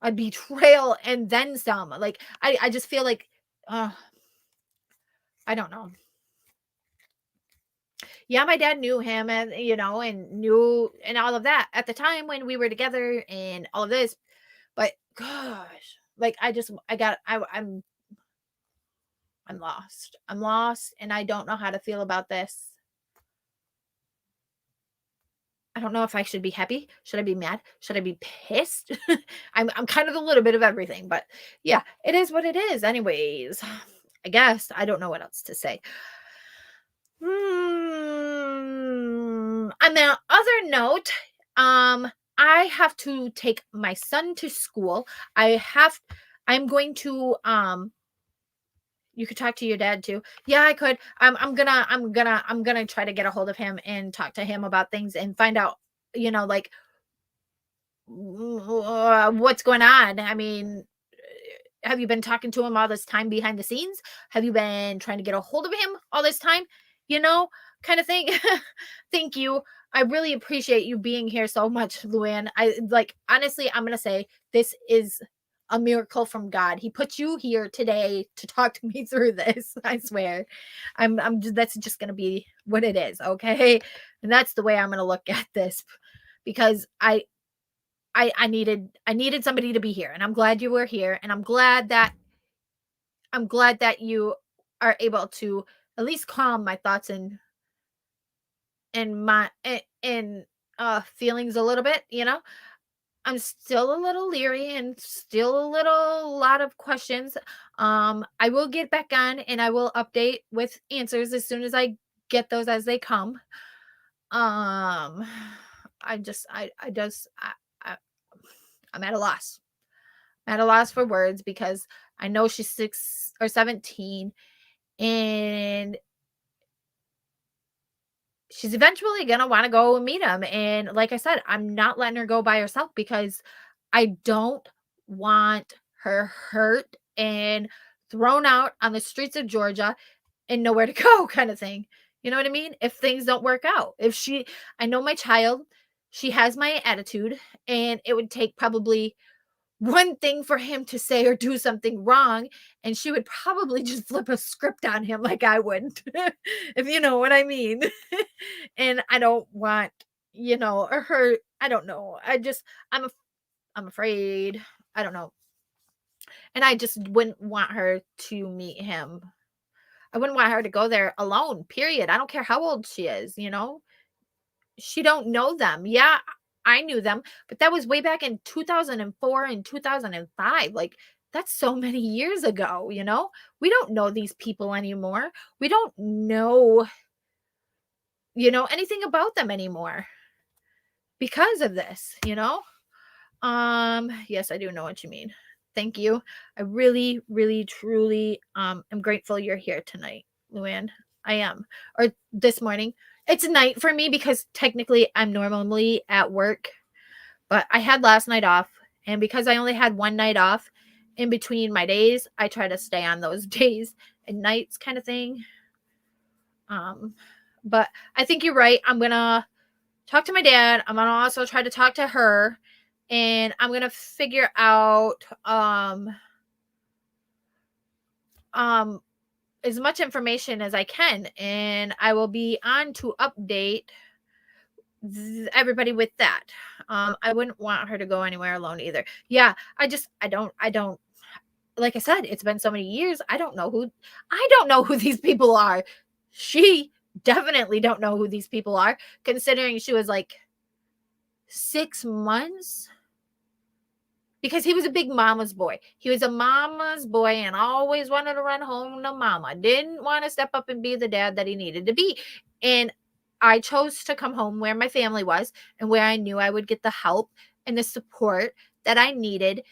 A betrayal and then some. Like, I just feel like, uh, I don't know. Yeah, my dad knew him and, and knew and all of that at the time when we were together and all of this. But gosh, like I just I got I'm lost. I'm lost and I don't know how to feel about this. I don't know if I should be happy. Should I be mad? Should I be pissed? I'm kind of a little bit of everything, but yeah, it is what it is. Anyways, I guess I don't know what else to say. On the other note, I have to take my son to school. I'm going to you could talk to your dad too. Yeah, I could. I'm gonna try to get a hold of him and talk to him about things and find out, like what's going on. I mean, have you been talking to him all this time behind the scenes? Have you been trying to get a hold of him all this time? You know, kind of thing. Thank you. I really appreciate you being here so much, Luann. Honestly, I'm going to say this is a miracle from God. He put you here today to talk to me through this. I swear. That's just going to be what it is, okay? And that's the way I'm going to look at this because I needed somebody to be here, and I'm glad you were here, and I'm glad that you are able to at least calm my thoughts and my and feelings a little bit, I'm still a little leery and still a lot of questions. I will get back on and I will update with answers as soon as I get those as they come. Um I just I I'm at a loss. At a loss for words because I know she's 6 or 17 and she's eventually going to want to go and meet him. And like I said, I'm not letting her go by herself because I don't want her hurt and thrown out on the streets of Georgia and nowhere to go kind of thing. You know what I mean? If things don't work out. I know my child, she has my attitude and it would take probably one thing for him to say or do something wrong, and she would probably just flip a script on him like I would, if you know what I mean. And I don't want, or her. I don't know. I'm afraid. I don't know. And I just wouldn't want her to meet him. I wouldn't want her to go there alone. Period. I don't care how old she is. She don't know them. Yeah, I knew them, but that was way back in 2004 and 2005. Like that's so many years ago. We don't know these people anymore. We don't know, anything about them anymore because of this. Yes, I do know what you mean. Thank you. I really, really, truly am grateful you're here tonight, Luann. I am. Or this morning. It's night for me because technically I'm normally at work, but I had last night off. And because I only had one night off in between my days, I try to stay on those days and nights kind of thing. Um, but I think you're right. I'm gonna talk to my dad. I'm gonna also try to talk to her, and I'm gonna figure out um as much information as I can, and I will be on to update everybody with that. I wouldn't want her to go anywhere alone either. Yeah, I don't like I said, it's been so many years. I don't know who these people are. She definitely don't know who these people are, considering she was like 6 months because he was a big mama's boy. He was a mama's boy and always wanted to run home to mama. Didn't want to step up and be the dad that he needed to be. And I chose to come home where my family was and where I knew I would get the help and the support that I needed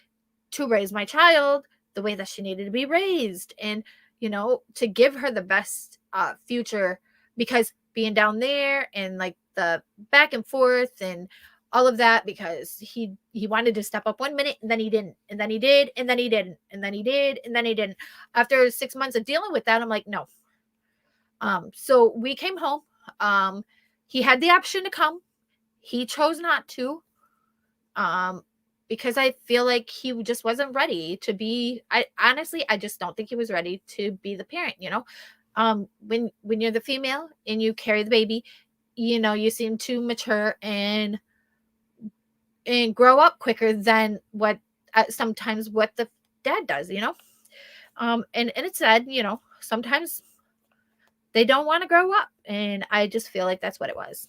to raise my child the way that she needed to be raised and to give her the best future, because being down there and like the back and forth and all of that, because he wanted to step up one minute and then he didn't, and then he did and then he didn't, and then he did and then he didn't. After 6 months of dealing with that, I'm like, no. So we came home. He had the option to come. He chose not to. um because I feel like he just wasn't ready to be. I honestly, I just don't think he was ready to be the parent. when you're the female and you carry the baby, you seem to mature and grow up quicker than what sometimes what the dad does. And it's sad, sometimes they don't want to grow up, and I just feel like that's what it was.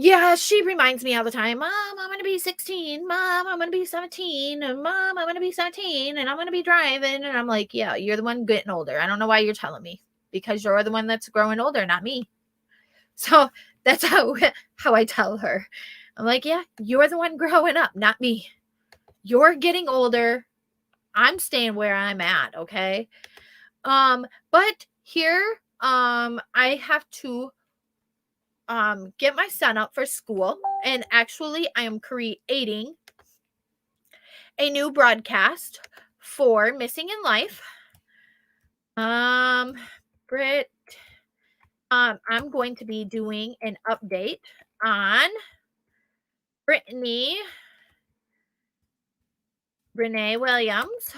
Yeah, she reminds me all the time, Mom, I'm going to be 16. Mom, I'm going to be 17. And Mom, I'm going to be 17 and I'm going to be driving. And I'm like, yeah, you're the one getting older. I don't know why you're telling me, because you're the one that's growing older, not me. So that's how I tell her. I'm like, yeah, you're the one growing up, not me. You're getting older. I'm staying where I'm at. Okay. But here, I have to get my son up for school, and actually I am creating a new broadcast for Missing in Life. Britt, I'm going to be doing an update on Brittany Renee Williams.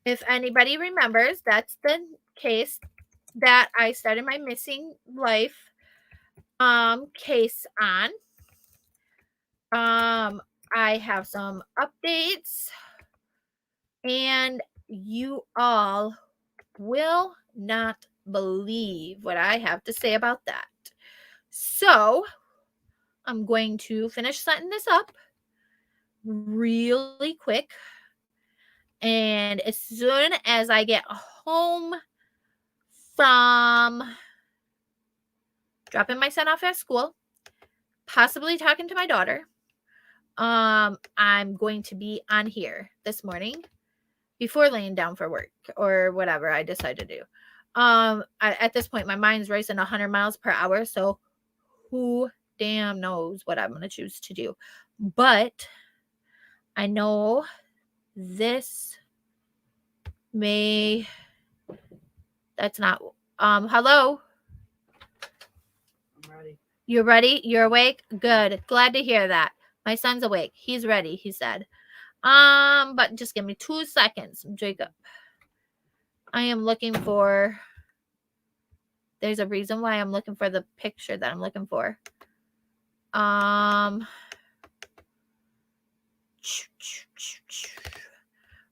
If anybody remembers, that's the case that I started my Missing Life case on. I have some updates, and you all will not believe what I have to say about that. So I'm going to finish setting this up really quick. And as soon as I get home from dropping my son off at school, possibly talking to my daughter, I'm going to be on here this morning before laying down for work or whatever I decide to do. At this point, my mind's racing 100 miles per hour, so who damn knows what I'm going to choose to do. But I know this may, that's not, hello? I'm ready. You're ready? You're awake? Good. Glad to hear that. My son's awake. He's ready, he said. But just give me 2 seconds, Jacob. I am looking for, there's a reason why I'm looking for the picture that I'm looking for.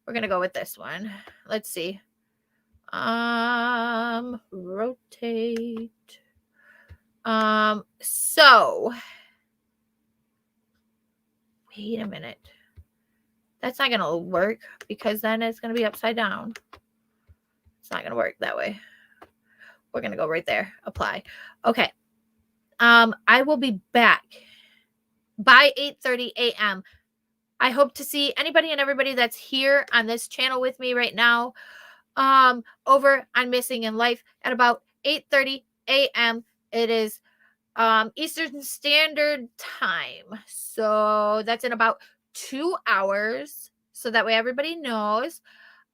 We're gonna go with this one. Let's see. Rotate. So wait a minute. That's not gonna work, because then it's gonna be upside down. It's not gonna work that way. We're gonna go right there. Apply. Okay. I will be back by 8:30 a.m. I hope to see anybody and everybody that's here on this channel with me right now, over on Missing in Life at about 8:30 a.m. It is Eastern Standard Time. So that's in about 2 hours. So that way everybody knows.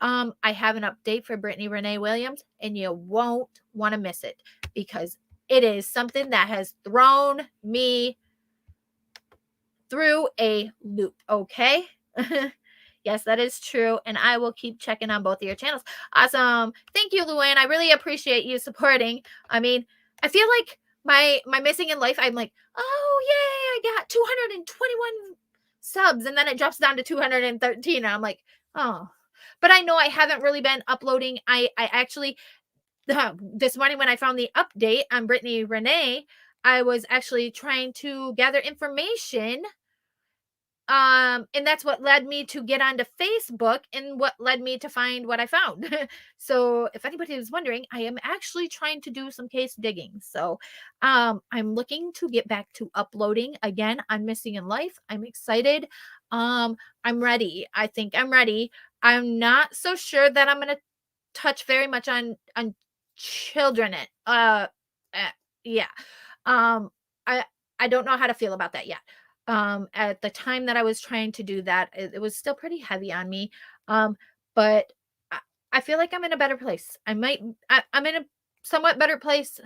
I have an update for Brittany Renee Williams, and you won't want to miss it, because it is something that has thrown me through a loop. Okay. Yes, that is true. And I will keep checking on both of your channels. Awesome. Thank you, Luann. I really appreciate you supporting. I mean, I feel like my Missing in Life, I'm like, oh yay, I got 221 subs, and then it drops down to 213. And I'm like, oh. But I know I haven't really been uploading. I actually, this morning when I found the update on Brittany Renee, I was actually trying to gather information. And that's what led me to get onto Facebook, and what led me to find what I found. So if anybody is wondering, I am actually trying to do some case digging. So I'm looking to get back to uploading again on Missing in Life. I'm excited. I'm ready. I think I'm ready. I'm not so sure that I'm going to touch very much on children. Yeah. Um I don't know how to feel about that yet. At the time that I was trying to do that, it was still pretty heavy on me. But I feel like I'm in a better place. I'm in a somewhat better place.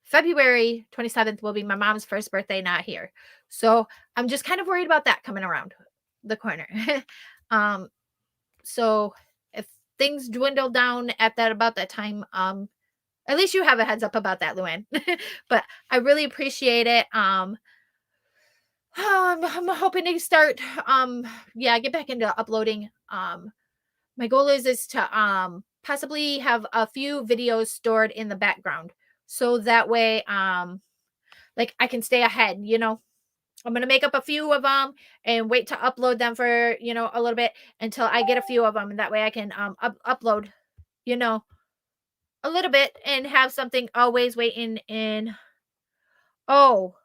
February 27th will be my mom's first birthday, not here. So I'm just kind of worried about that coming around the corner. So things dwindle down at that about that time, at least you have a heads up about that, Luann. But I really appreciate it. I'm hoping to start, yeah, get back into uploading. My goal is to possibly have a few videos stored in the background, so that way like I can stay ahead, you know. I'm going to make up a few of them and wait to upload them for, you know, a little bit until I get a few of them, and that way I can upload, you know, a little bit and have something always waiting in. Oh,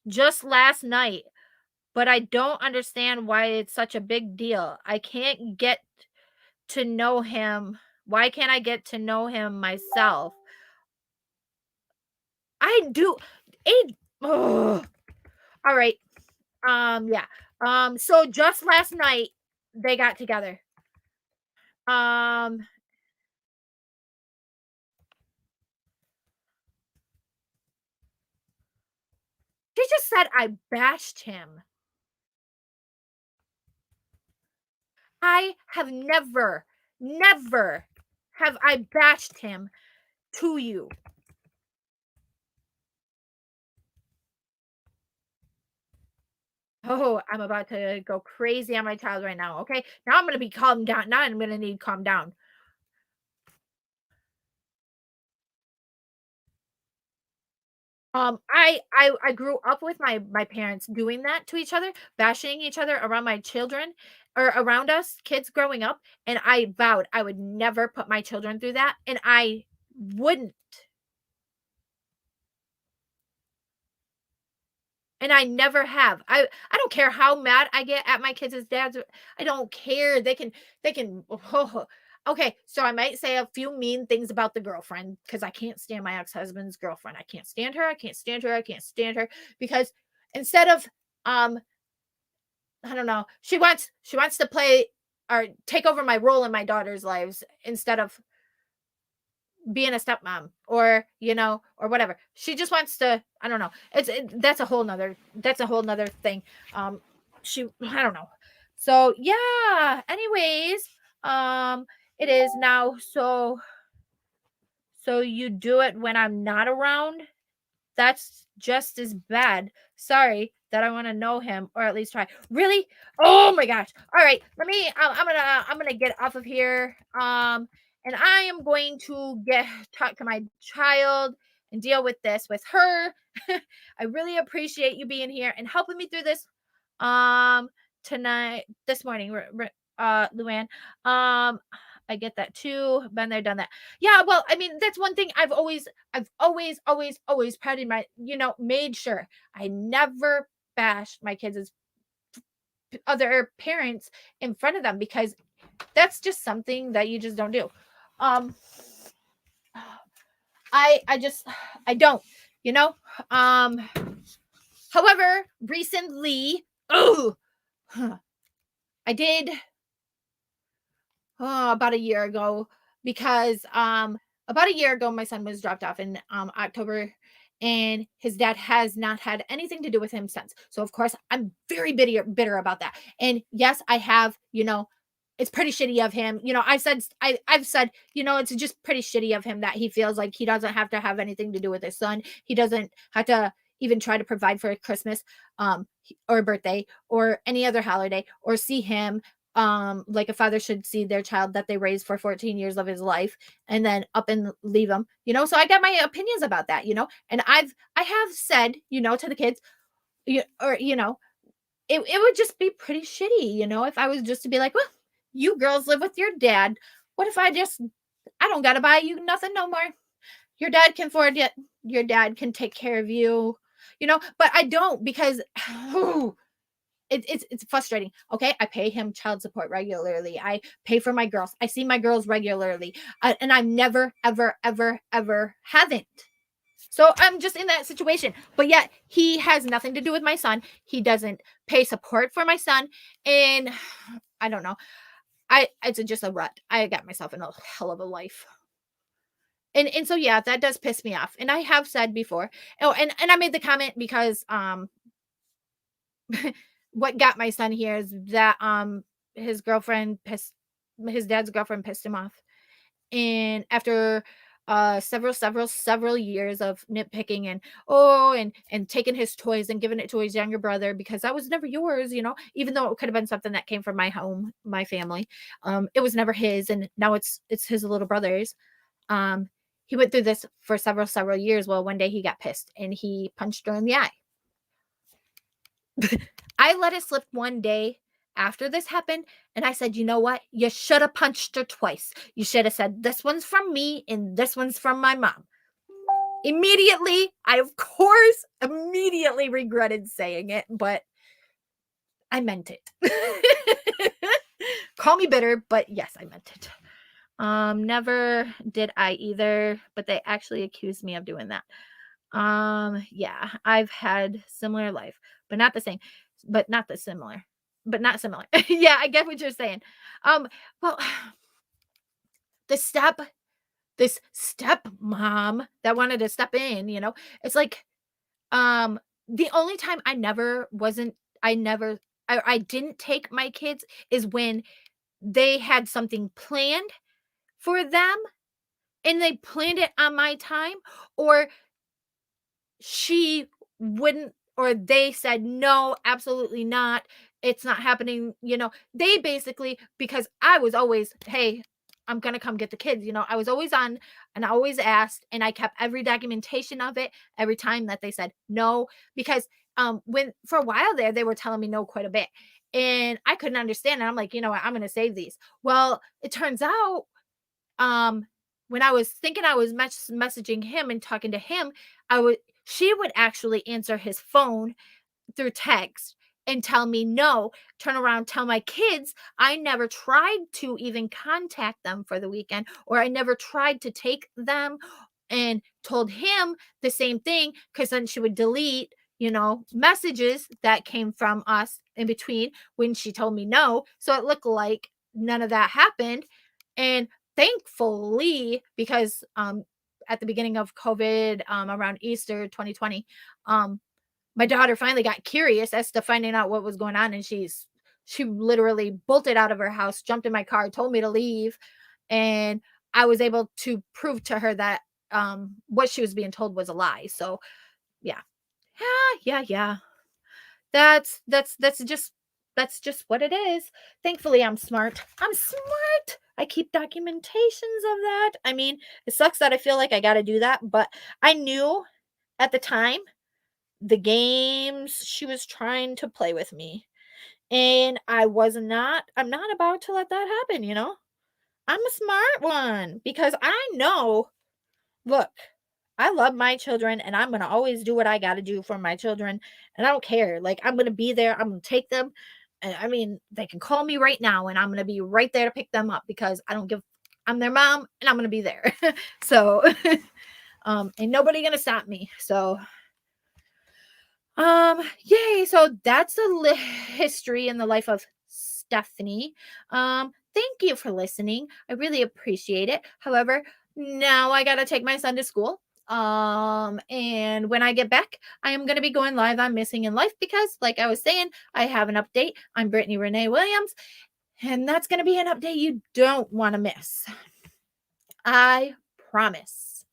just last night, but I don't understand why it's such a big deal. I can't get to know him. Why can't I get to know him myself? I do. It, oh, all right. Yeah. So just last night they got together. Um, she just said I bashed him. I have never have I bashed him to you. Oh, I'm about to go crazy on my child right now. Okay. Now I'm going to be calm down. Now I'm going to need to calm down. I grew up with my parents doing that to each other, bashing each other around my children or around us kids growing up, and I vowed I would never put my children through that, and I wouldn't. And I never have. I don't care how mad I get at my kids as dads. I don't care. They can okay, so I might say a few mean things about the girlfriend because I can't stand my ex-husband's girlfriend. I can't stand her. I can't stand her. I can't stand her because instead of um I don't know, she wants to play or take over my role in my daughter's lives instead of being a stepmom or you know or whatever. She just wants to, I don't know, that's a whole nother thing. She, I don't know. So yeah, anyways, um it is now. So you do it when I'm not around? That's just as bad. Sorry that I want to know him or at least try. Really? Oh my gosh. All right. Let me I'm going to get off of here. And I am going to get talk to my child and deal with this with her. I really appreciate you being here and helping me through this um tonight this morning, Luann. Um I get that too. Been there, done that. Yeah, well, I mean, that's one thing I've always prided my, you know, made sure I never bashed my kids' other parents in front of them because that's just something that you just don't do. Um, I just I don't, you know. Um, however, recently, oh, I did about a year ago because about a year ago my son was dropped off in October, and his dad has not had anything to do with him since. So of course I'm very bitter about that. And yes, I have, you know, it's pretty shitty of him. You know, I've said, you know, it's just pretty shitty of him that he feels like he doesn't have to have anything to do with his son. He doesn't have to even try to provide for Christmas or birthday or any other holiday or see him like a father should see their child that they raised for 14 years of his life and then up and leave him, you know. So I got my opinions about that, you know, and I have said, you know, to the kids, or you know, it would just be pretty shitty, you know, if I was just to be like, well, you girls live with your dad. What if I don't gotta buy you nothing no more? Your dad can afford it. Your dad can take care of you, you know. But I don't because it's frustrating. Okay, I pay him child support regularly. I pay for my girls. I see my girls regularly, and I never, ever haven't. So I'm just in that situation. But yet he has nothing to do with my son. He doesn't pay support for my son, and I don't know. It's just a rut. I got myself in a hell of a life. And so yeah, that does piss me off. And I have said before. Oh, and I made the comment because what got my son here is that his dad's girlfriend pissed him off. And after several years of nitpicking and taking his toys and giving it to his younger brother because that was never yours, even though it could have been something that came from my home, my family. It was never his, and now it's his little brother's. um he went through this for several years. Well, one day he got pissed and he punched her in the eye. I let it slip one day after this happened, and I said, you know what? You should have punched her twice. You should have said, this one's from me and this one's from my mom. Immediately, I, of course, immediately regretted saying it, but I meant it. Call me bitter, but yes, I meant it. Never did I either, but they actually accused me of doing that. Yeah, I've had similar life, but not the same, but not the similar, but not similar. Yeah, I get what you're saying. Well, the step, this step mom that wanted to step in, it's like, um, the only time I never, I didn't take my kids is when they had something planned for them and they planned it on my time, or she wouldn't, or they said no, absolutely not, it's not happening. They basically, because I was always, hey, I'm gonna come get the kids, I was always on, and I always asked, and I kept every documentation of it every time that they said no. Because when for a while there they were telling me no quite a bit, and I couldn't understand, and I'm like, you know what, I'm gonna save these. Well, it turns out, um when I was thinking I was messaging him and talking to him, I would she would actually answer his phone through text and tell me no, turn around, tell my kids I never tried to even contact them for the weekend, or I never tried to take them, and told him the same thing, because then she would delete, messages that came from us in between when she told me no. So it looked like none of that happened. And thankfully, because at the beginning of COVID, around Easter 2020, my daughter finally got curious as to finding out what was going on, and she literally bolted out of her house, jumped in my car, told me to leave, and I was able to prove to her that what she was being told was a lie. So yeah, yeah. That's just what it is. Thankfully, I'm smart. I'm smart. I keep documentations of that. I mean, it sucks that I feel like I got to do that, but I knew at the time the games she was trying to play with me. And I'm not about to let that happen, I'm a smart one because I know, look, I love my children and I'm going to always do what I got to do for my children. And I don't care. Like, I'm going to be there. I'm going to take them. And I mean, they can call me right now and I'm going to be right there to pick them up because I'm their mom and I'm going to be there. So, ain't nobody going to stop me. So, yay. So that's the history and the life of Stephanie. Thank you for listening. I really appreciate it. However, now I gotta take my son to school. And when I get back, I am gonna be going live on Missing in Life because, like I was saying, I have an update. I'm Brittany Renee Williams, and that's gonna be an update you don't want to miss. I promise.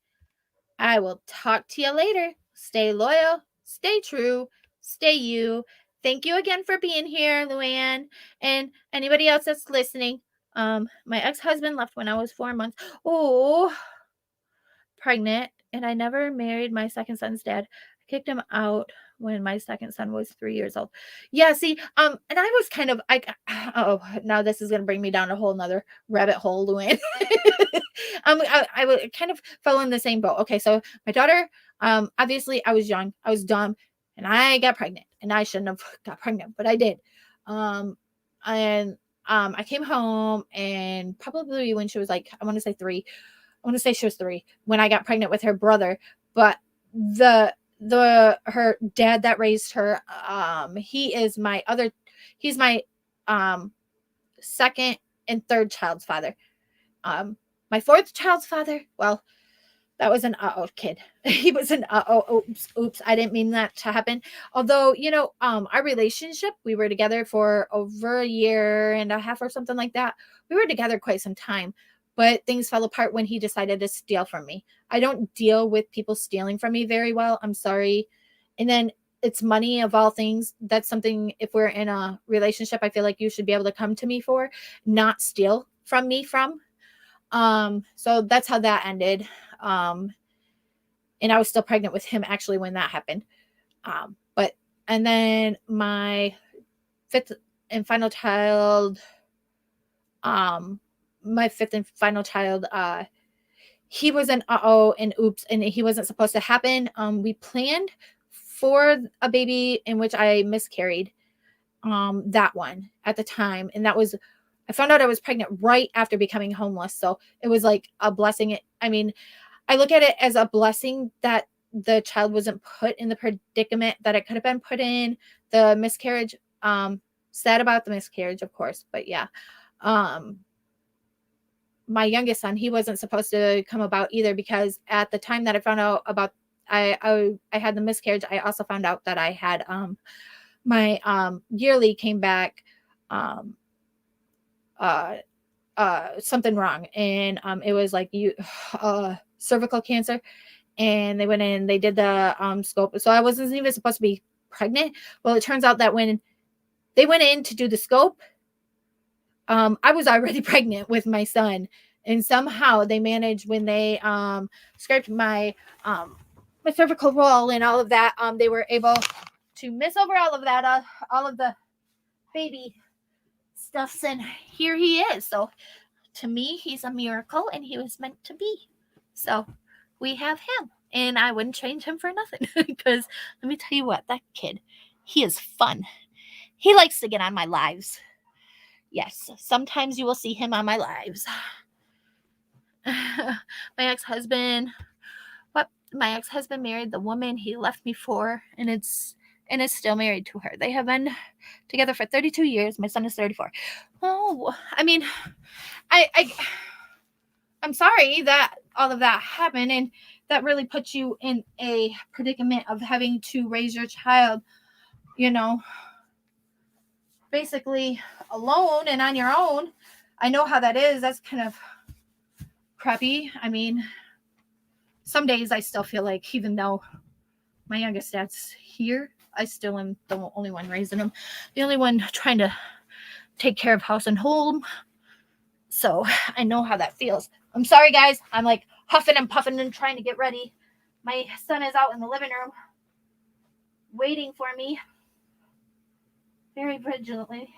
I will talk to you later. Stay loyal, stay true, stay you. Thank you again for being here, Luann, and anybody else that's listening. My ex-husband left when I was 4 months. Oh, pregnant, and I never married my second son's dad. I kicked him out when my second son was 3 years old. Yeah, see, and I was kind of oh, now this is gonna bring me down a whole nother rabbit hole, Luann. I kind of fell in the same boat. Okay, so my daughter, obviously I was young, I was dumb, and I got pregnant, and I shouldn't have got pregnant, but I did. Um, and I came home, and probably when she was like, I want to say 3, I want to say she was 3 when I got pregnant with her brother. But her dad that raised her, he's my second and third child's father. My fourth child's father, well, that was an kid. He was an oops, I didn't mean that to happen. Although, our relationship, we were together for over a year and a half or something like that. We were together quite some time. but things fell apart when he decided to steal from me. I don't deal with people stealing from me very well. I'm sorry. And then it's money of all things. That's something, if we're in a relationship, I feel like you should be able to come to me for, not steal from me from. So that's how that ended. And I was still pregnant with him actually when that happened. But and then my fifth and final child, um, my fifth and final child, he was an and oops, and he wasn't supposed to happen. We planned for a baby in which I miscarried. That one at the time, and that was, I found out I was pregnant right after becoming homeless, so it was like a blessing. I mean, I look at it as a blessing that the child wasn't put in the predicament that it could have been put in. The miscarriage, sad about the miscarriage, of course, but yeah. My youngest son, he wasn't supposed to come about either, because at the time that I found out about I had the miscarriage, I also found out that I had my yearly came back um something wrong, and it was like cervical cancer, and they went in, they did the scope, so I wasn't even supposed to be pregnant. Well, it turns out that when they went in to do the scope, I was already pregnant with my son, and somehow they managed, when they scraped my cervical roll and all of that, they were able to miss over all of that, all of the baby stuffs, and here he is. So to me, he's a miracle, and he was meant to be. So we have him, and I wouldn't change him for nothing, because let me tell you what, that kid, he is fun. He likes to get on my lives. Yes, sometimes you will see him on my lives. My ex-husband, my ex-husband married the woman he left me for, and is still married to her. They have been together for 32 years. My son is 34. Oh, I mean, I'm sorry that all of that happened, and that really puts you in a predicament of having to raise your child, basically alone and on your own. I know how that is. That's kind of crappy. I mean, some days I still feel like, even though my youngest dad's here, I still am the only one raising him, the only one trying to take care of house and home. So I know how that feels. I'm sorry, guys. I'm like huffing and puffing and trying to get ready. My son is out in the living room waiting for me very vigilantly.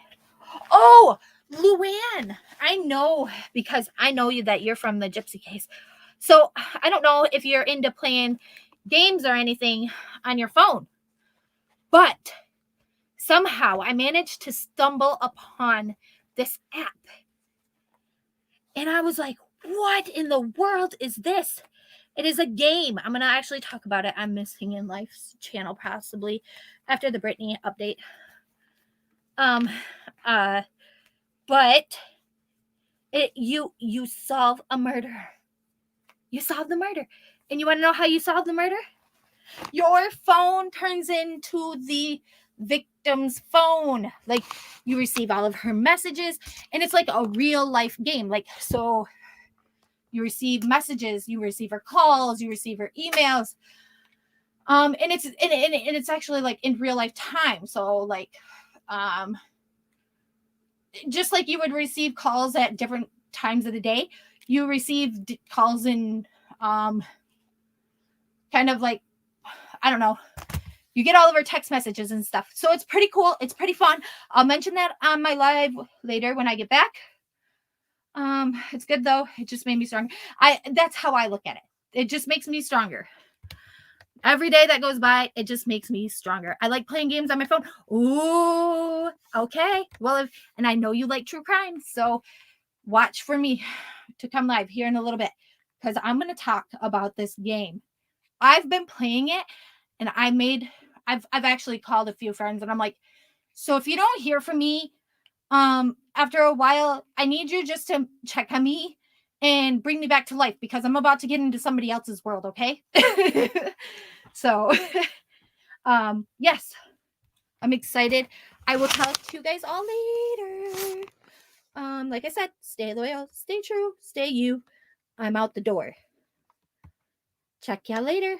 Oh, Luann, I know, because I know you, that you're from the Gypsy Case. So I don't know if you're into playing games or anything on your phone, but somehow I managed to stumble upon this app. And I was like, what in the world is this? It is a game. I'm going to actually talk about it on Missing in Life's channel, possibly after the Britney update. But you solve a murder. You solve the murder. And you want to know how you solve the murder? Your phone turns into the victim's phone. Like, you receive all of her messages, and it's like a real life game. Like, so you receive messages, you receive her calls, you receive her emails. And it's actually like in real life time. So like, just like you would receive calls at different times of the day, you receive calls in kind of like, I don't know, you get all of her text messages and stuff. So it's pretty cool. It's pretty fun. I'll mention that on my live later when I get back. It's good though. It just made me stronger. That's how I look at it. It just makes me stronger. Every day that goes by, it just makes me stronger. I like playing games on my phone. Ooh, okay. Well, and I know you like true crime, so watch for me to come live here in a little bit, because I'm going to talk about this game. I've been playing it, and I've actually called a few friends, and I'm like, so if you don't hear from me after a while, I need you just to check on me and bring me back to life, because I'm about to get into somebody else's world, okay? So yes, I'm excited. I will talk to you guys all later. Like I said, stay loyal, stay true, stay you. I'm out the door. Check y'all later.